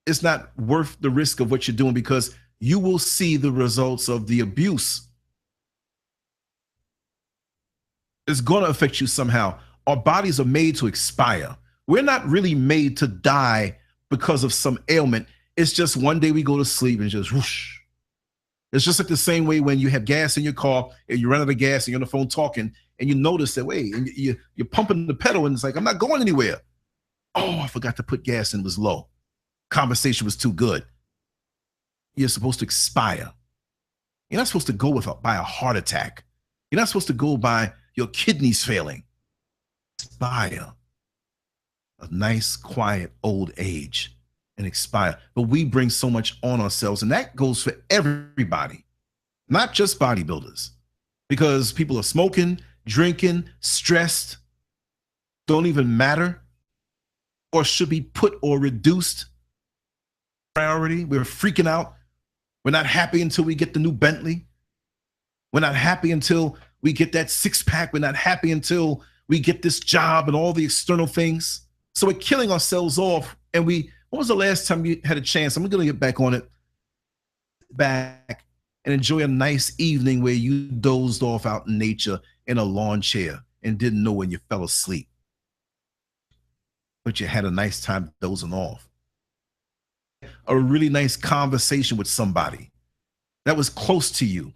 It's not worth the risk of what you're doing, because you will see the results of the abuse. It's going to affect you somehow. Our bodies are made to expire. We're not really made to die because of some ailment. It's just one day we go to sleep and just whoosh. It's just like the same way when you have gas in your car and you run out of gas and you're on the phone talking and you notice that, wait, and you're pumping the pedal and it's like, I'm not going anywhere. Oh, I forgot to put gas in, it was low. Conversation was too good. You're supposed to expire. You're not supposed to go by a heart attack. You're not supposed to go by your kidneys failing. Expire. A nice, quiet old age and expire. But we bring so much on ourselves, and that goes for everybody, not just bodybuilders, because people are smoking, drinking, stressed, don't even matter, or should be put or reduced priority. We're freaking out. We're not happy until we get the new Bentley. We're not happy until we get that six-pack. We're not happy until we get this job and all the external things. So we're killing ourselves off. And when was the last time you had a chance? I'm going to get back on it, back and enjoy a nice evening where you dozed off out in nature in a lawn chair and didn't know when you fell asleep. But you had a nice time dozing off. A really nice conversation with somebody that was close to you,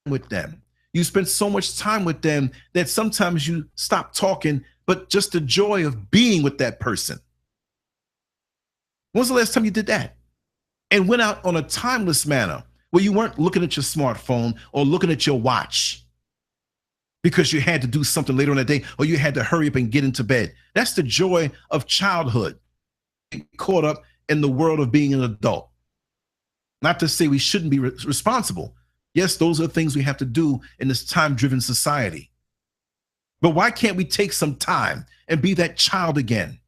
with them. You spent so much time with them that sometimes you stop talking, but just the joy of being with that person. When was the last time you did that? And went out on a timeless manner where you weren't looking at your smartphone or looking at your watch because you had to do something later on that day, or you had to hurry up and get into bed. That's the joy of childhood. Caught up in the world of being an adult. Not to say we shouldn't be responsible. Yes, those are things we have to do in this time-driven society. But why can't we take some time and be that child again?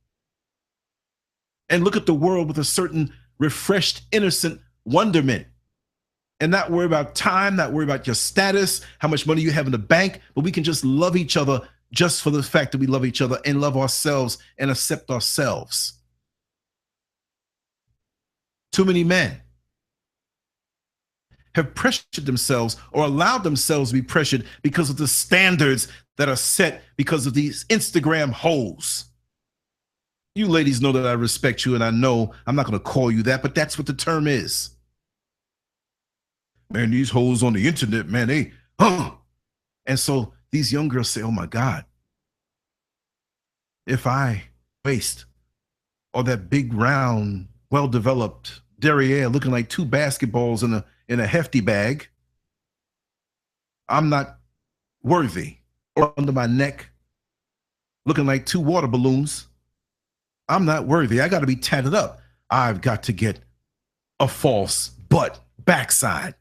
And look at the world with a certain refreshed, innocent wonderment and not worry about time, not worry about your status, how much money you have in the bank, but we can just love each other just for the fact that we love each other and love ourselves and accept ourselves. Too many men have pressured themselves or allowed themselves to be pressured because of the standards that are set because of these Instagram hoes. You ladies know that I respect you, and I know I'm not going to call you that, but that's what the term is. Man, these hoes on the internet, man, they, And so these young girls say, oh my God, if I waist or that big round, well-developed derriere looking like two basketballs in a hefty bag, I'm not worthy. Or under my neck, looking like two water balloons, I'm not worthy. I got to be tatted up. I've got to get a false butt backside.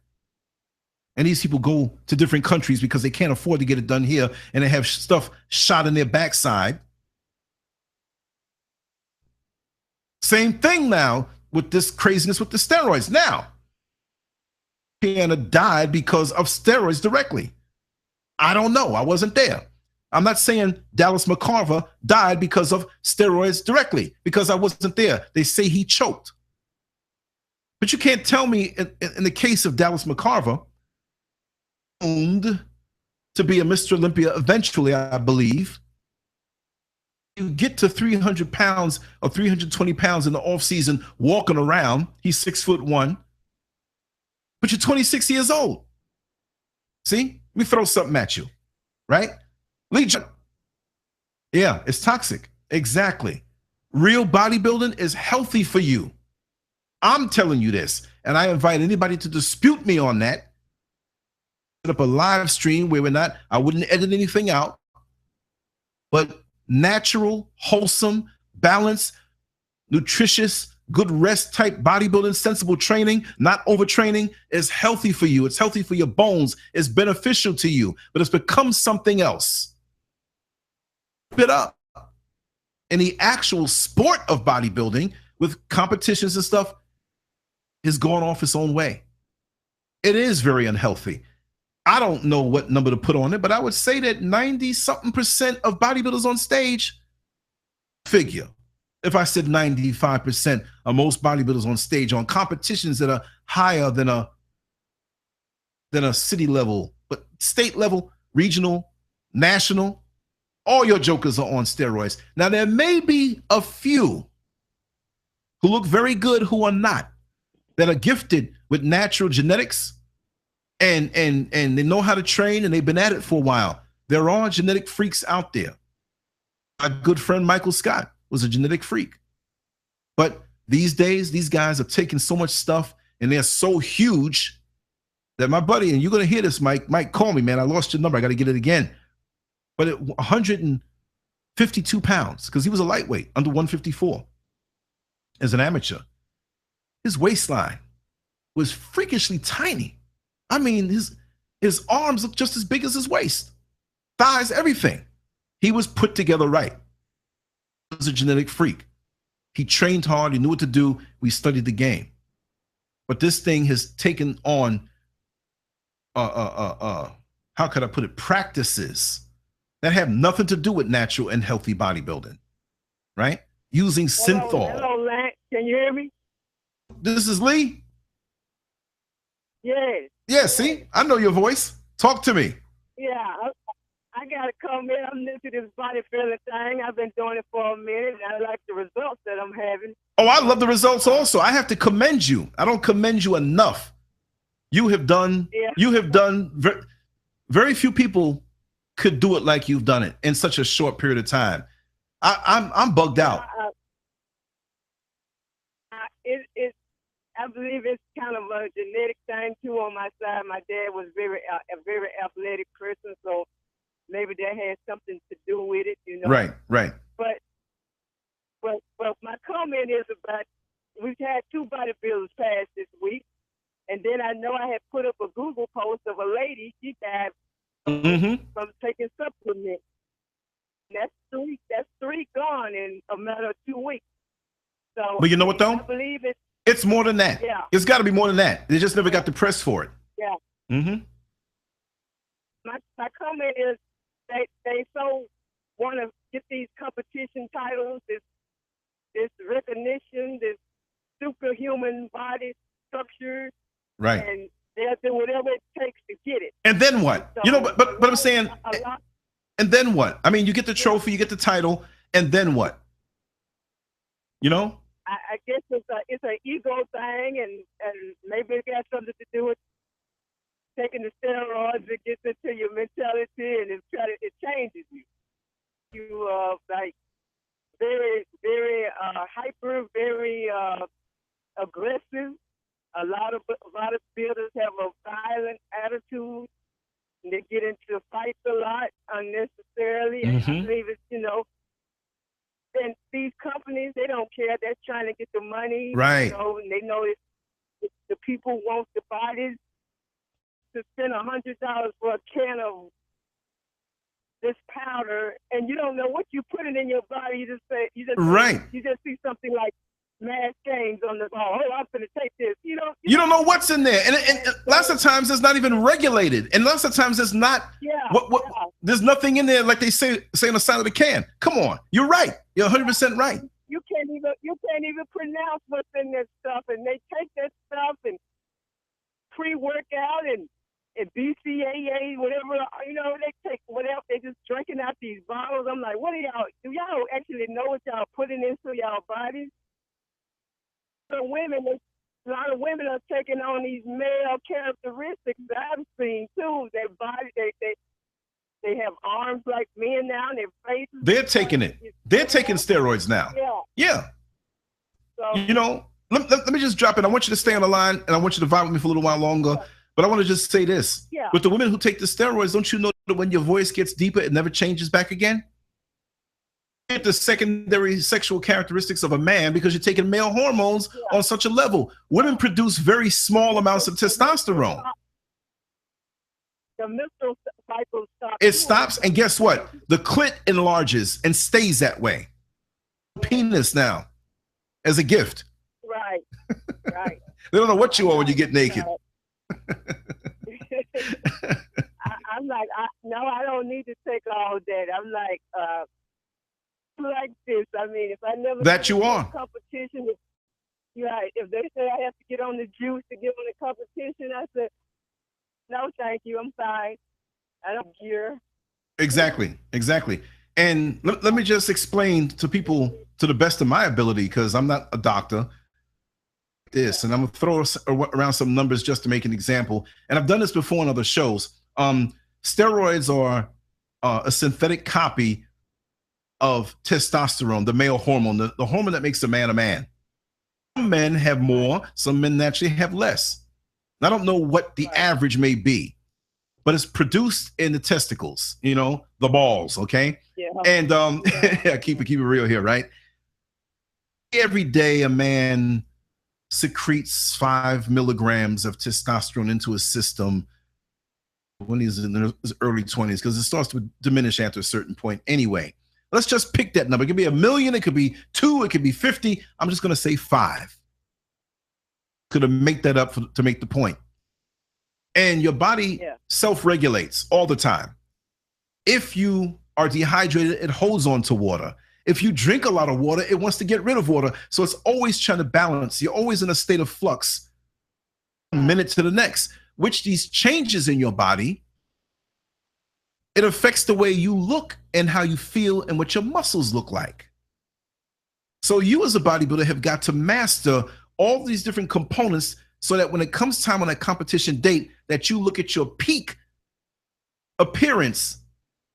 And these people go to different countries because they can't afford to get it done here, and they have stuff shot in their backside. Same thing now with this craziness with the steroids. Now, Piana died because of steroids directly. I don't know. I wasn't there. I'm not saying Dallas McCarver died because of steroids directly, because I wasn't there. They say he choked. But you can't tell me in the case of Dallas McCarver, owned to be a Mr. Olympia eventually, I believe. You get to 300 pounds or 320 pounds in the off season walking around. He's 6'1", but you're 26 years old. See, let me throw something at you, right? Legion. Yeah, it's toxic. Exactly. Real bodybuilding is healthy for you. I'm telling you this, and I invite anybody to dispute me on that. Set up a live stream where I wouldn't edit anything out, but natural, wholesome, balanced, nutritious, good rest type bodybuilding, sensible training, not overtraining, is healthy for you. It's healthy for your bones. It's beneficial to you, but it's become something else. Bit up. And the actual sport of bodybuilding with competitions and stuff has gone off its own way. It is very unhealthy. I don't know what number to put on it, but I would say that 90-something% of bodybuilders on stage figure. If I said 95% of most bodybuilders on stage on competitions that are higher than a city level, but state level, regional, national, all your jokers are on steroids. Now, there may be a few who look very good who are not, that are gifted with natural genetics and they know how to train and they've been at it for a while. There are genetic freaks out there. My good friend Michael Scott was a genetic freak. But these days, these guys are taking so much stuff and they're so huge that my buddy, and you're going to hear this, Mike, call me, man. I lost your number. I got to get it again. But at 152 pounds, because he was a lightweight, under 154 as an amateur. His waistline was freakishly tiny. I mean, his arms looked just as big as his waist. Thighs, everything. He was put together right. He was a genetic freak. He trained hard. He knew what to do. We studied the game. But this thing has taken on, how could I put it, practices that have nothing to do with natural and healthy bodybuilding, right? Using synthol. Hello, Lance. Can you hear me? This is Lee? Yes. Yeah, see? I know your voice. Talk to me. Yeah, I got to come in. I'm new to this bodybuilding thing. I've been doing it for a minute, and I like the results that I'm having. Oh, I love the results also. I have to commend you. I don't commend you enough. You have done, very few people could do it like you've done it in such a short period of time. I'm bugged out. I believe it's kind of a genetic thing too on my side. My dad was a very athletic person, so maybe that has something to do with it, you know. Right. But my comment is about, we've had two bodybuilders pass this week, and then I know I had put up a Google post of a lady, she died from taking supplements. That's three gone in a matter of 2 weeks. So, but you know what though? I believe it's It's more than that. Yeah. It's got to be more than that. They just never got the press for it. Yeah. Mm-hmm. My comment is they so want to get these competition titles, this recognition, this superhuman body structure, right? And they'll do whatever it takes to get it. And then what? So, you know, but I'm saying, and then what? I mean, you get the trophy, you get the title, and then what? You know? I guess it's an ego thing, and maybe it got something to do with taking the steroids. It gets into your mentality, and it changes you. You like very, very hyper, very aggressive. A lot of builders have a violent attitude. And they get into fights a lot unnecessarily. And I believe it's, and these companies, they don't care. They're trying to get the money. Right. And they know if the people want the bodies. To spend $100 for a can of this powder, and you don't know what you put it in your body. You just see something like mass gains on the ball. Oh, I'm going to take this. You don't know what's in there, and lots of times it's not even regulated, and lots of times it's not. There's nothing in there like they say on the side of the can. Come on, you're right. You're 100% right. You can't even pronounce what's in this stuff, and they take that stuff and pre-workout and BCAA, whatever, they take whatever, they just drinking out these bottles. I'm like, do y'all actually know what y'all putting into y'all bodies? So a lot of women are taking on these male characteristics that I've seen too. Their body, they have arms like men now, and their faces. They're taking it. They're taking steroids now. Yeah. So, let me just drop it. I want you to stay on the line, and I want you to vibe with me for a little while longer. But I want to just say this. Yeah. With the women who take the steroids, don't you know that when your voice gets deeper, it never changes back again? You get the secondary sexual characteristics of a man because you're taking male hormones on such a level. Women produce very small amounts of testosterone. The menstrual cycle stops. It stops, and guess what? The clit enlarges and stays that way. Penis now, as a gift. Right. They don't know what you are when you get naked. I'm like, no, I don't need to take all that. I'm like this. I mean, if I never that you are competition, if they say I have to get on the juice to get on the competition, I said, no, thank you, I'm fine. I don't care. Exactly. And let me just explain to people to the best of my ability, because I'm not a doctor. This, and I'm gonna throw around some numbers just to make an example, and I've done this before on other shows. Steroids are a synthetic copy of testosterone, the male hormone, the hormone that makes a man a man. Some men have more, some men naturally have less. I don't know what the average may be, but it's produced in the testicles, the balls, okay? Yeah. And keep it real here, right? Every day a man secretes 5 milligrams of testosterone into his system when he's in his early 20s, because it starts to diminish after a certain point anyway. Let's just pick that number. It could be 1 million, it could be 2, it could be 50. I'm just going to say 5. Could have make that up to make the point. And your body self-regulates all the time. If you are dehydrated, it holds on to water. If you drink a lot of water, it wants to get rid of water. So it's always trying to balance. You're always in a state of flux, one minute to the next, which these changes in your body, it affects the way you look and how you feel and what your muscles look like. So you as a bodybuilder have got to master all these different components so that when it comes time on that competition date, that you look at your peak appearance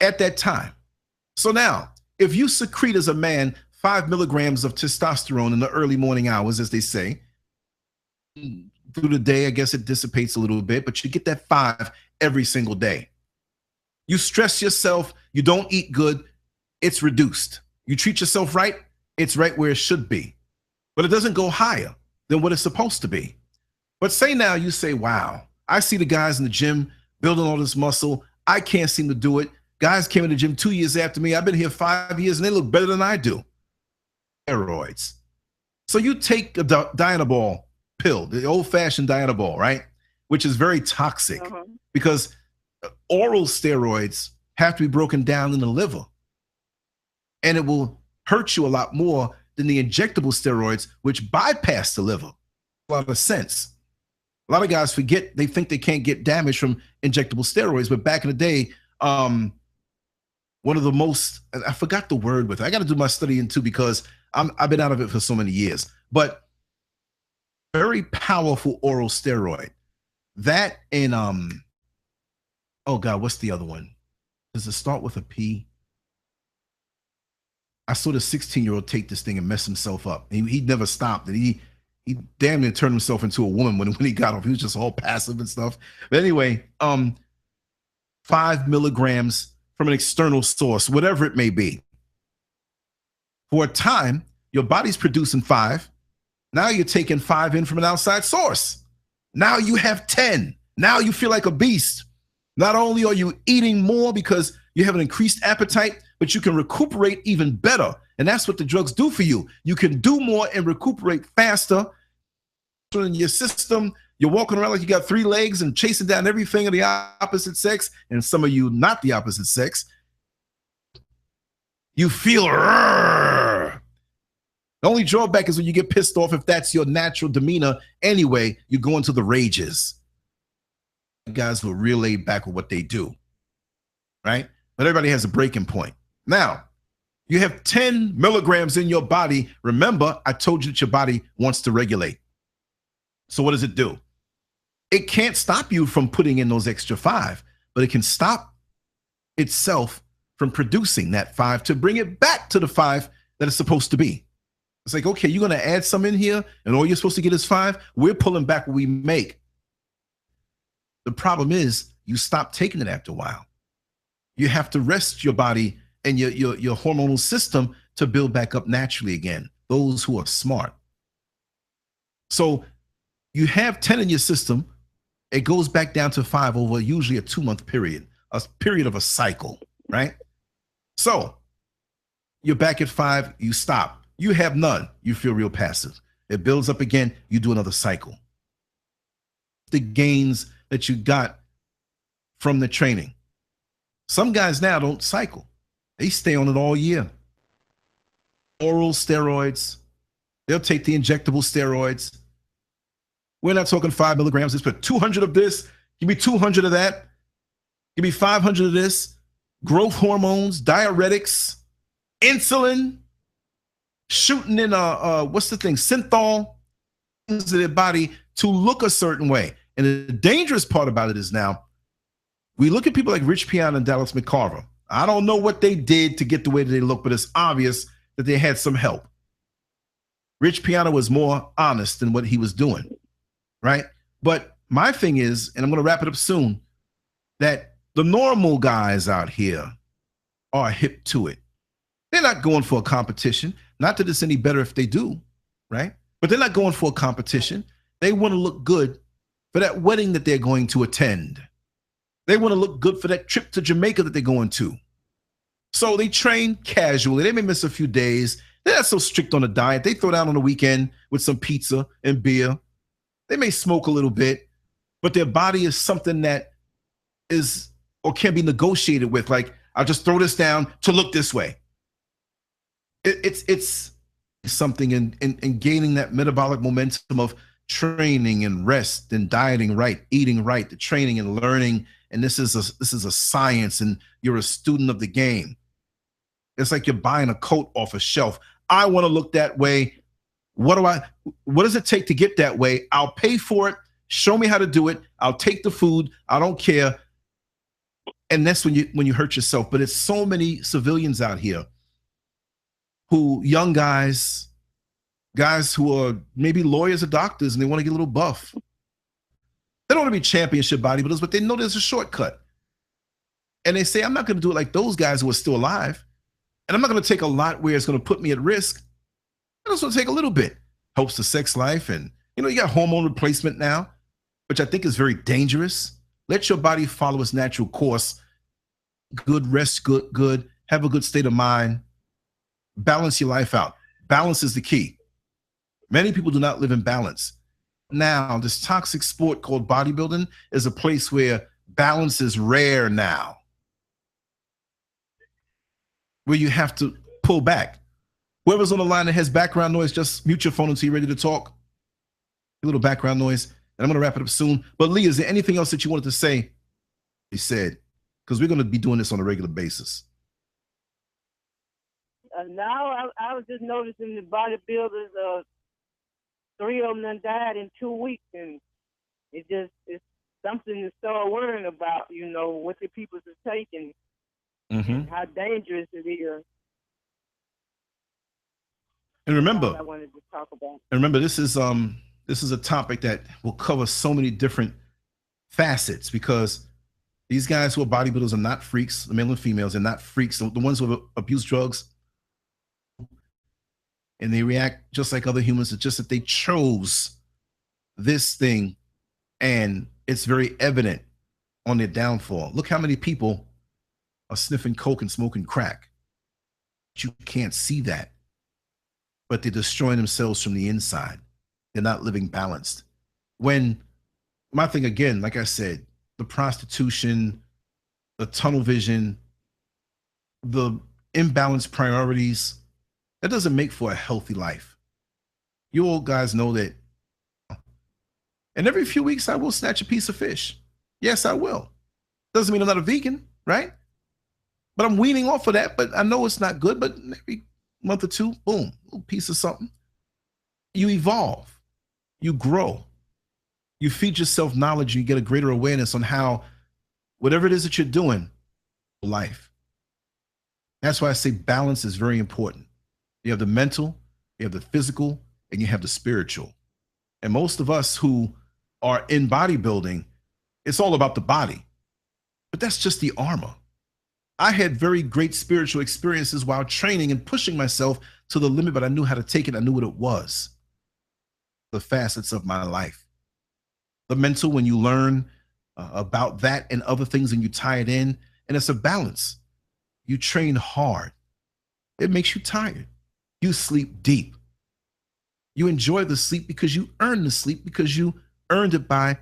at that time. So now, if you secrete as a man 5 milligrams of testosterone in the early morning hours, as they say, through the day, I guess it dissipates a little bit, but you get that 5 every single day. You stress yourself, you don't eat good, it's reduced. You treat yourself right, it's right where it should be. But it doesn't go higher than what it's supposed to be. But say now you say, wow, I see the guys in the gym building all this muscle. I can't seem to do it. Guys came in the gym 2 years after me. I've been here 5 years and they look better than I do. Steroids. So you take a Dianabol pill, the old-fashioned Dianabol, right? Which is very toxic because oral steroids have to be broken down in the liver. And it will hurt you a lot more than the injectable steroids, which bypass the liver. A lot of sense. A lot of guys forget, they think they can't get damage from injectable steroids, but back in the day, one of the most, I forgot the word with it. I got to do my studying too because I've been out of it for so many years, but very powerful oral steroid. That and, oh God, what's the other one? Does it start with a P? I saw the 16-year-old take this thing and mess himself up. He never stopped. And he damn near turned himself into a woman when he got off. He was just all passive and stuff. But anyway, 5 milligrams from an external source, whatever it may be. For a time, your body's producing 5. Now you're taking 5 in from an outside source. Now you have 10. Now you feel like a beast. Not only are you eating more because you have an increased appetite, but you can recuperate even better. And that's what the drugs do for you. You can do more and recuperate faster. So in your system, you're walking around like you got 3 legs and chasing down everything of the opposite sex, and some of you not the opposite sex. You feel, the only drawback is when you get pissed off, if that's your natural demeanor anyway, you go into the rages. Guys who are real laid back with what they do, right? But everybody has a breaking point. Now, you have 10 milligrams in your body. Remember, I told you that your body wants to regulate. So what does it do? It can't stop you from putting in those extra 5, but it can stop itself from producing that 5 to bring it back to the 5 that it's supposed to be. It's like, okay, you're going to add some in here and all you're supposed to get is 5. We're pulling back what we make. The problem is you stop taking it after a while. You have to rest your body and your hormonal system to build back up naturally again, those who are smart. So you have 10 in your system. It goes back down to 5 over usually a 2-month period, a period of a cycle, right? So you're back at 5, you stop. You have none, you feel real passive. It builds up again, you do another cycle. The gains that you got from the training. Some guys now don't cycle. They stay on it all year. Oral steroids. They'll take the injectable steroids. We're not talking 5 milligrams. Let's put 200 of this. Give me 200 of that. Give me 500 of this. Growth hormones, diuretics, insulin, shooting in what's the thing? Synthol into their body to look a certain way. And the dangerous part about it is now, we look at people like Rich Piana and Dallas McCarver. I don't know what they did to get the way that they look, but it's obvious that they had some help. Rich Piana was more honest than what he was doing, right? But my thing is, and I'm going to wrap it up soon, that the normal guys out here are hip to it. They're not going for a competition. Not that it's any better if they do, right? But they're not going for a competition. They want to look good for that wedding that they're going to attend. They want to look good for that trip to Jamaica that they're going to. So they train casually. They may miss a few days. They're not so strict on the diet. They throw down on the weekend with some pizza and beer. They may smoke a little bit, but their body is something that is or can be negotiated with. Like, I'll just throw this down to look this way. It's something in gaining that metabolic momentum of training and rest and dieting right, eating right, the training and learning. And this is a science, and you're a student of the game. It's like you're buying a coat off a shelf. I want to look that way. What does it take to get that way? I'll pay for it. Show me how to do it. I'll take the food. I don't care. And that's when you hurt yourself. But it's so many civilians out here young guys who are maybe lawyers or doctors, and they want to get a little buff. They don't want to be championship bodybuilders, but they know there's a shortcut. And they say, I'm not going to do it like those guys who are still alive. And I'm not going to take a lot where it's going to put me at risk. I'm just going to take a little bit. Helps the sex life. And, you got hormone replacement now, which I think is very dangerous. Let your body follow its natural course. Good rest, good. Have a good state of mind. Balance your life out. Balance is the key. Many people do not live in balance. Now, this toxic sport called bodybuilding is a place where balance is rare now, where you have to pull back. Whoever's on the line that has background noise, just mute your phone until you're ready to talk. A little background noise. And I'm going to wrap it up soon. But Lee, is there anything else that you wanted to say? He said, because we're going to be doing this on a regular basis. Now I was just noticing the bodybuilders, 3 of them died in 2 weeks, and it's something to start worrying about, you know, what the people are taking, and how dangerous it is. And remember, I wanted to talk about. And remember, this is a topic that will cover so many different facets, because these guys who are bodybuilders are not freaks. The male and females are not freaks. The ones who abuse drugs, and they react just like other humans. It's just that they chose this thing, and it's very evident on their downfall. Look how many people are sniffing coke and smoking crack. You can't see that, but they're destroying themselves from the inside. They're not living balanced. When my thing, again, like I said, the prostitution, the tunnel vision, the imbalanced priorities, that doesn't make for a healthy life. You old guys know that. And every few weeks, I will snatch a piece of fish. Yes, I will. Doesn't mean I'm not a vegan, right? But I'm weaning off of that, but I know it's not good. But every month or two, boom, a little piece of something. You evolve. You grow. You feed yourself knowledge. You get a greater awareness on how whatever it is that you're doing, life. That's why I say balance is very important. You have the mental, you have the physical, and you have the spiritual. And most of us who are in bodybuilding, it's all about the body. But that's just the armor. I had very great spiritual experiences while training and pushing myself to the limit, but I knew how to take it. I knew what it was. The facets of my life. The mental, when you learn about that and other things and you tie it in, and it's a balance. You train hard. It makes you tired. You sleep deep. You enjoy the sleep because you earn the sleep, because you earned it by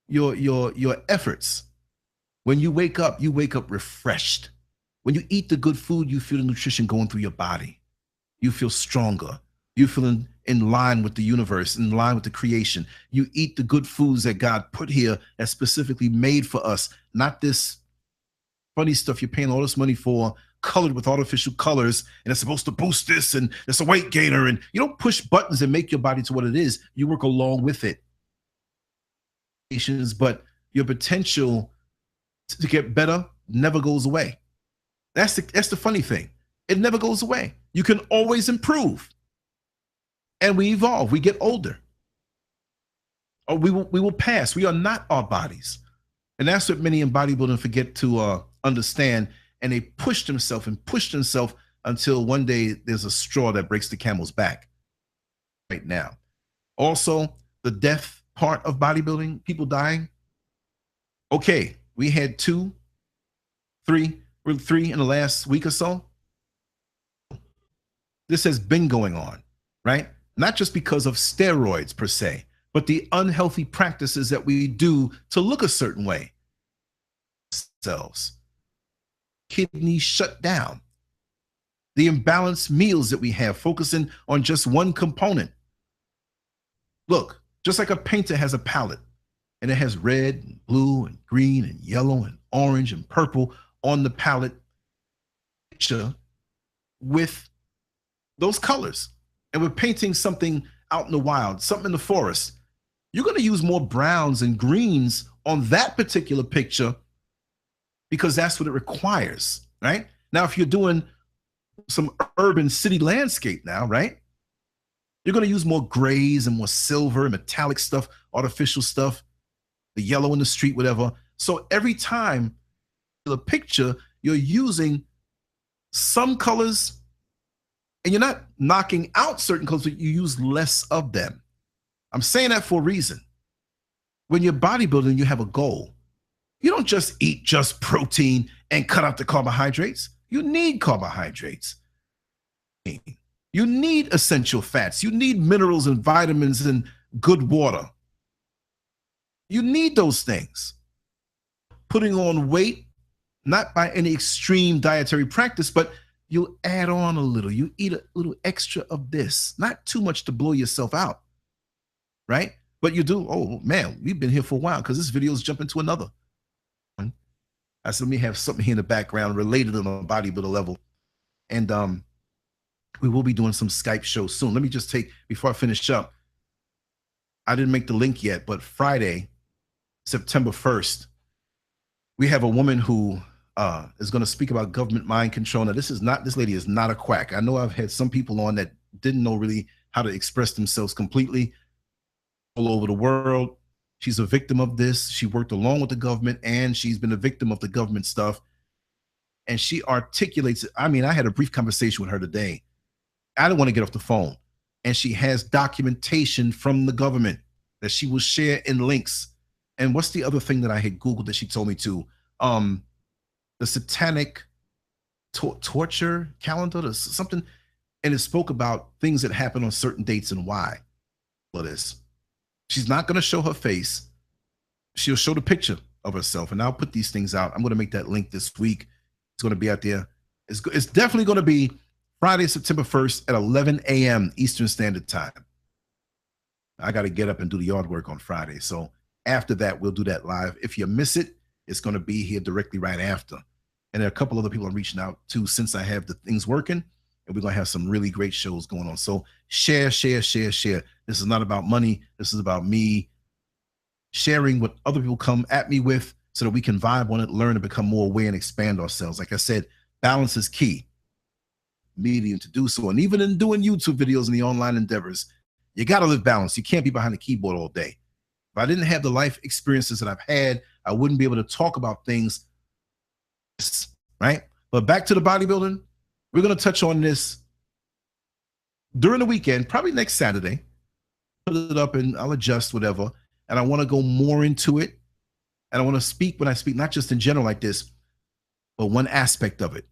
your efforts. When you wake up refreshed. When you eat the good food, you feel the nutrition going through your body. You feel stronger. You feel in line with the universe, in line with the creation. You eat the good foods that God put here that's specifically made for us, not this funny stuff you're paying all this money for, colored with artificial colors, and it's supposed to boost this, and it's a weight gainer, and you don't push buttons and make your body to what it is. You work along with it. But your potential to get better never goes away. That's the funny thing. It never goes away. You can always improve. And we evolve. We get older. Or we will pass. We are not our bodies. And that's what many in bodybuilding forget to understand. And they push themselves until one day there's a straw that breaks the camel's back. Right now. Also, the death part of bodybuilding, people dying. Okay, we had three in the last week or so. This has been going on, right? Not just because of steroids per se, but the unhealthy practices that we do to look a certain way. Cells, kidneys shut down. The imbalanced meals that we have, focusing on just one component. Look, just like a painter has a palette, and it has red, and blue, and green, and yellow, and orange, and purple on the palette picture with those colors. And we're painting something out in the wild, something in the forest. You're going to use more browns and greens on that particular picture because that's what it requires, right? Now, if you're doing some urban city landscape now, right? You're going to use more grays and more silver and metallic stuff, artificial stuff, the yellow in the street, whatever. So every time the picture, you're using some colors, and you're not knocking out certain colors, but you use less of them. I'm saying that for a reason. When you're bodybuilding, you have a goal. You don't just eat just protein and cut out the carbohydrates. You need carbohydrates. You need essential fats. You need minerals and vitamins and good water. You need those things. Putting on weight, not by any extreme dietary practice, but you'll add on a little. You eat a little extra of this, not too much to blow yourself out, right? But you do, oh man, we've been here for a while because this video is jumping to another one. I said, let me have something here in the background related on a bodybuilder level. And we will be doing some Skype shows soon. Let me just take, before I finish up, I didn't make the link yet, but Friday, September 1st, we have a woman who is going to speak about government mind control. Now, this lady is not a quack. I know I've had some people on that didn't know really how to express themselves completely all over the world. She's a victim of this. She worked along with the government, and she's been a victim of the government stuff. And she articulates it. I mean, I had a brief conversation with her today. I didn't want to get off the phone. And she has documentation from the government that she will share in links. And what's the other thing that I had Googled that she told me to? The satanic torture calendar, something. And it spoke about things that happen on certain dates and why. All this. She's not going to show her face. She'll show the picture of herself. And I'll put these things out. I'm going to make that link this week. It's going to be out there. It's definitely going to be Friday, September 1st at 11 a.m. Eastern Standard Time. I got to get up and do the yard work on Friday. So after that, we'll do that live. If you miss it, it's going to be here directly right after. And there are a couple other people I'm reaching out to since I have the things working. And we're going to have some really great shows going on. So share, share, share, share. This is not about money. This is about me sharing what other people come at me with so that we can vibe on it, learn and become more aware and expand ourselves. Like I said, balance is key. Medium to do so. And even in doing YouTube videos and the online endeavors, you got to live balanced. You can't be behind the keyboard all day. If I didn't have the life experiences that I've had, I wouldn't be able to talk about things, right? But back to the bodybuilding. We're going to touch on this during the weekend, probably next Saturday. Put it up and I'll adjust whatever. And I want to go more into it. And I want to speak when I speak, not just in general like this, but one aspect of it.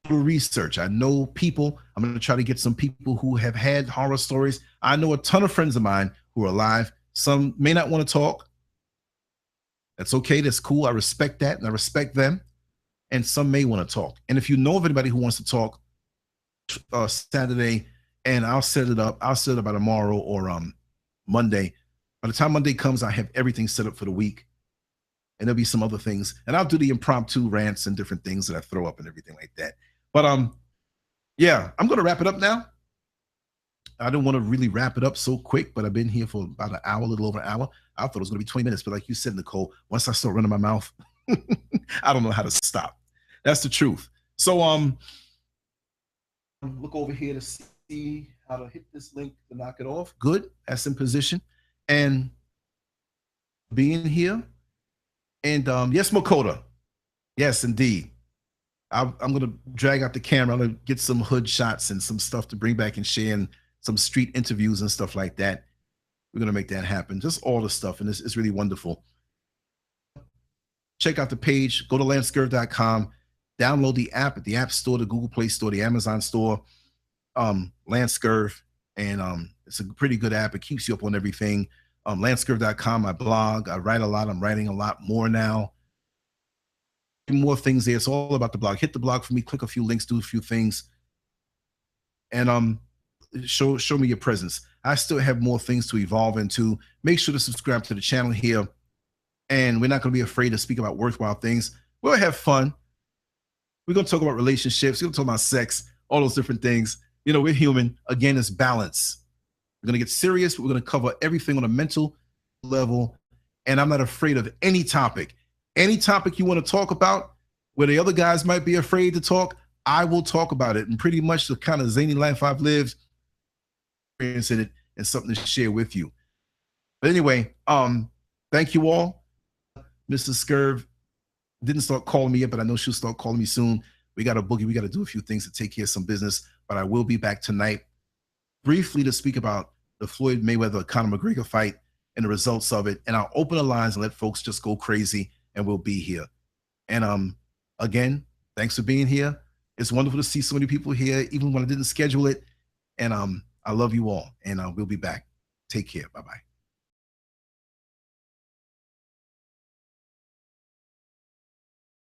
Research. I know people. I'm going to try to get some people who have had horror stories. I know a ton of friends of mine who are alive. Some may not want to talk. That's okay. That's cool. I respect that and I respect them. And some may want to talk. And if you know of anybody who wants to talk Saturday, and I'll set it up. I'll set it up by tomorrow or Monday. By the time Monday comes, I have everything set up for the week. And there'll be some other things. And I'll do the impromptu rants and different things that I throw up and everything like that. But yeah, I'm going to wrap it up now. I didn't want to really wrap it up so quick, but I've been here for about an hour, a little over an hour. I thought it was going to be 20 minutes, but like you said, Nicole, once I start running my mouth, I don't know how to stop. That's the truth. So look over here to see how to hit this link to knock it off. Good. That's in position. And being here. And yes, Makota. Yes, indeed. I'm going to drag out the camera. I'm going to get some hood shots and some stuff to bring back and share and some street interviews and stuff like that. We're going to make that happen. Just all the stuff. And it's really wonderful. Check out the page. Go to Lancescurv.com. Download the app at the App Store, the Google Play Store, the Amazon Store, Lancescurv. And it's a pretty good app. It keeps you up on everything. Lancescurv.com, my blog. I write a lot. I'm writing a lot more now. More things there. It's all about the blog. Hit the blog for me. Click a few links. Do a few things. And show me your presence. I still have more things to evolve into. Make sure to subscribe to the channel here. And we're not going to be afraid to speak about worthwhile things. We'll have fun. We're going to talk about relationships. We're going to talk about sex, all those different things. You know, we're human. Again, it's balance. We're going to get serious. We're going to cover everything on a mental level. And I'm not afraid of any topic. Any topic you want to talk about, where the other guys might be afraid to talk, I will talk about it. And pretty much the kind of zany life I've lived, experience in it, and something to share with you. But anyway, thank you all. Mrs. Scurv didn't start calling me yet, but I know she'll start calling me soon. We got a boogie. We got to do a few things to take care of some business. But I will be back tonight briefly to speak about the Floyd Mayweather-Conor McGregor fight and the results of it. And I'll open the lines and let folks just go crazy, and we'll be here. And again, thanks for being here. It's wonderful to see so many people here, even when I didn't schedule it. And I love you all, and we'll be back. Take care. Bye-bye.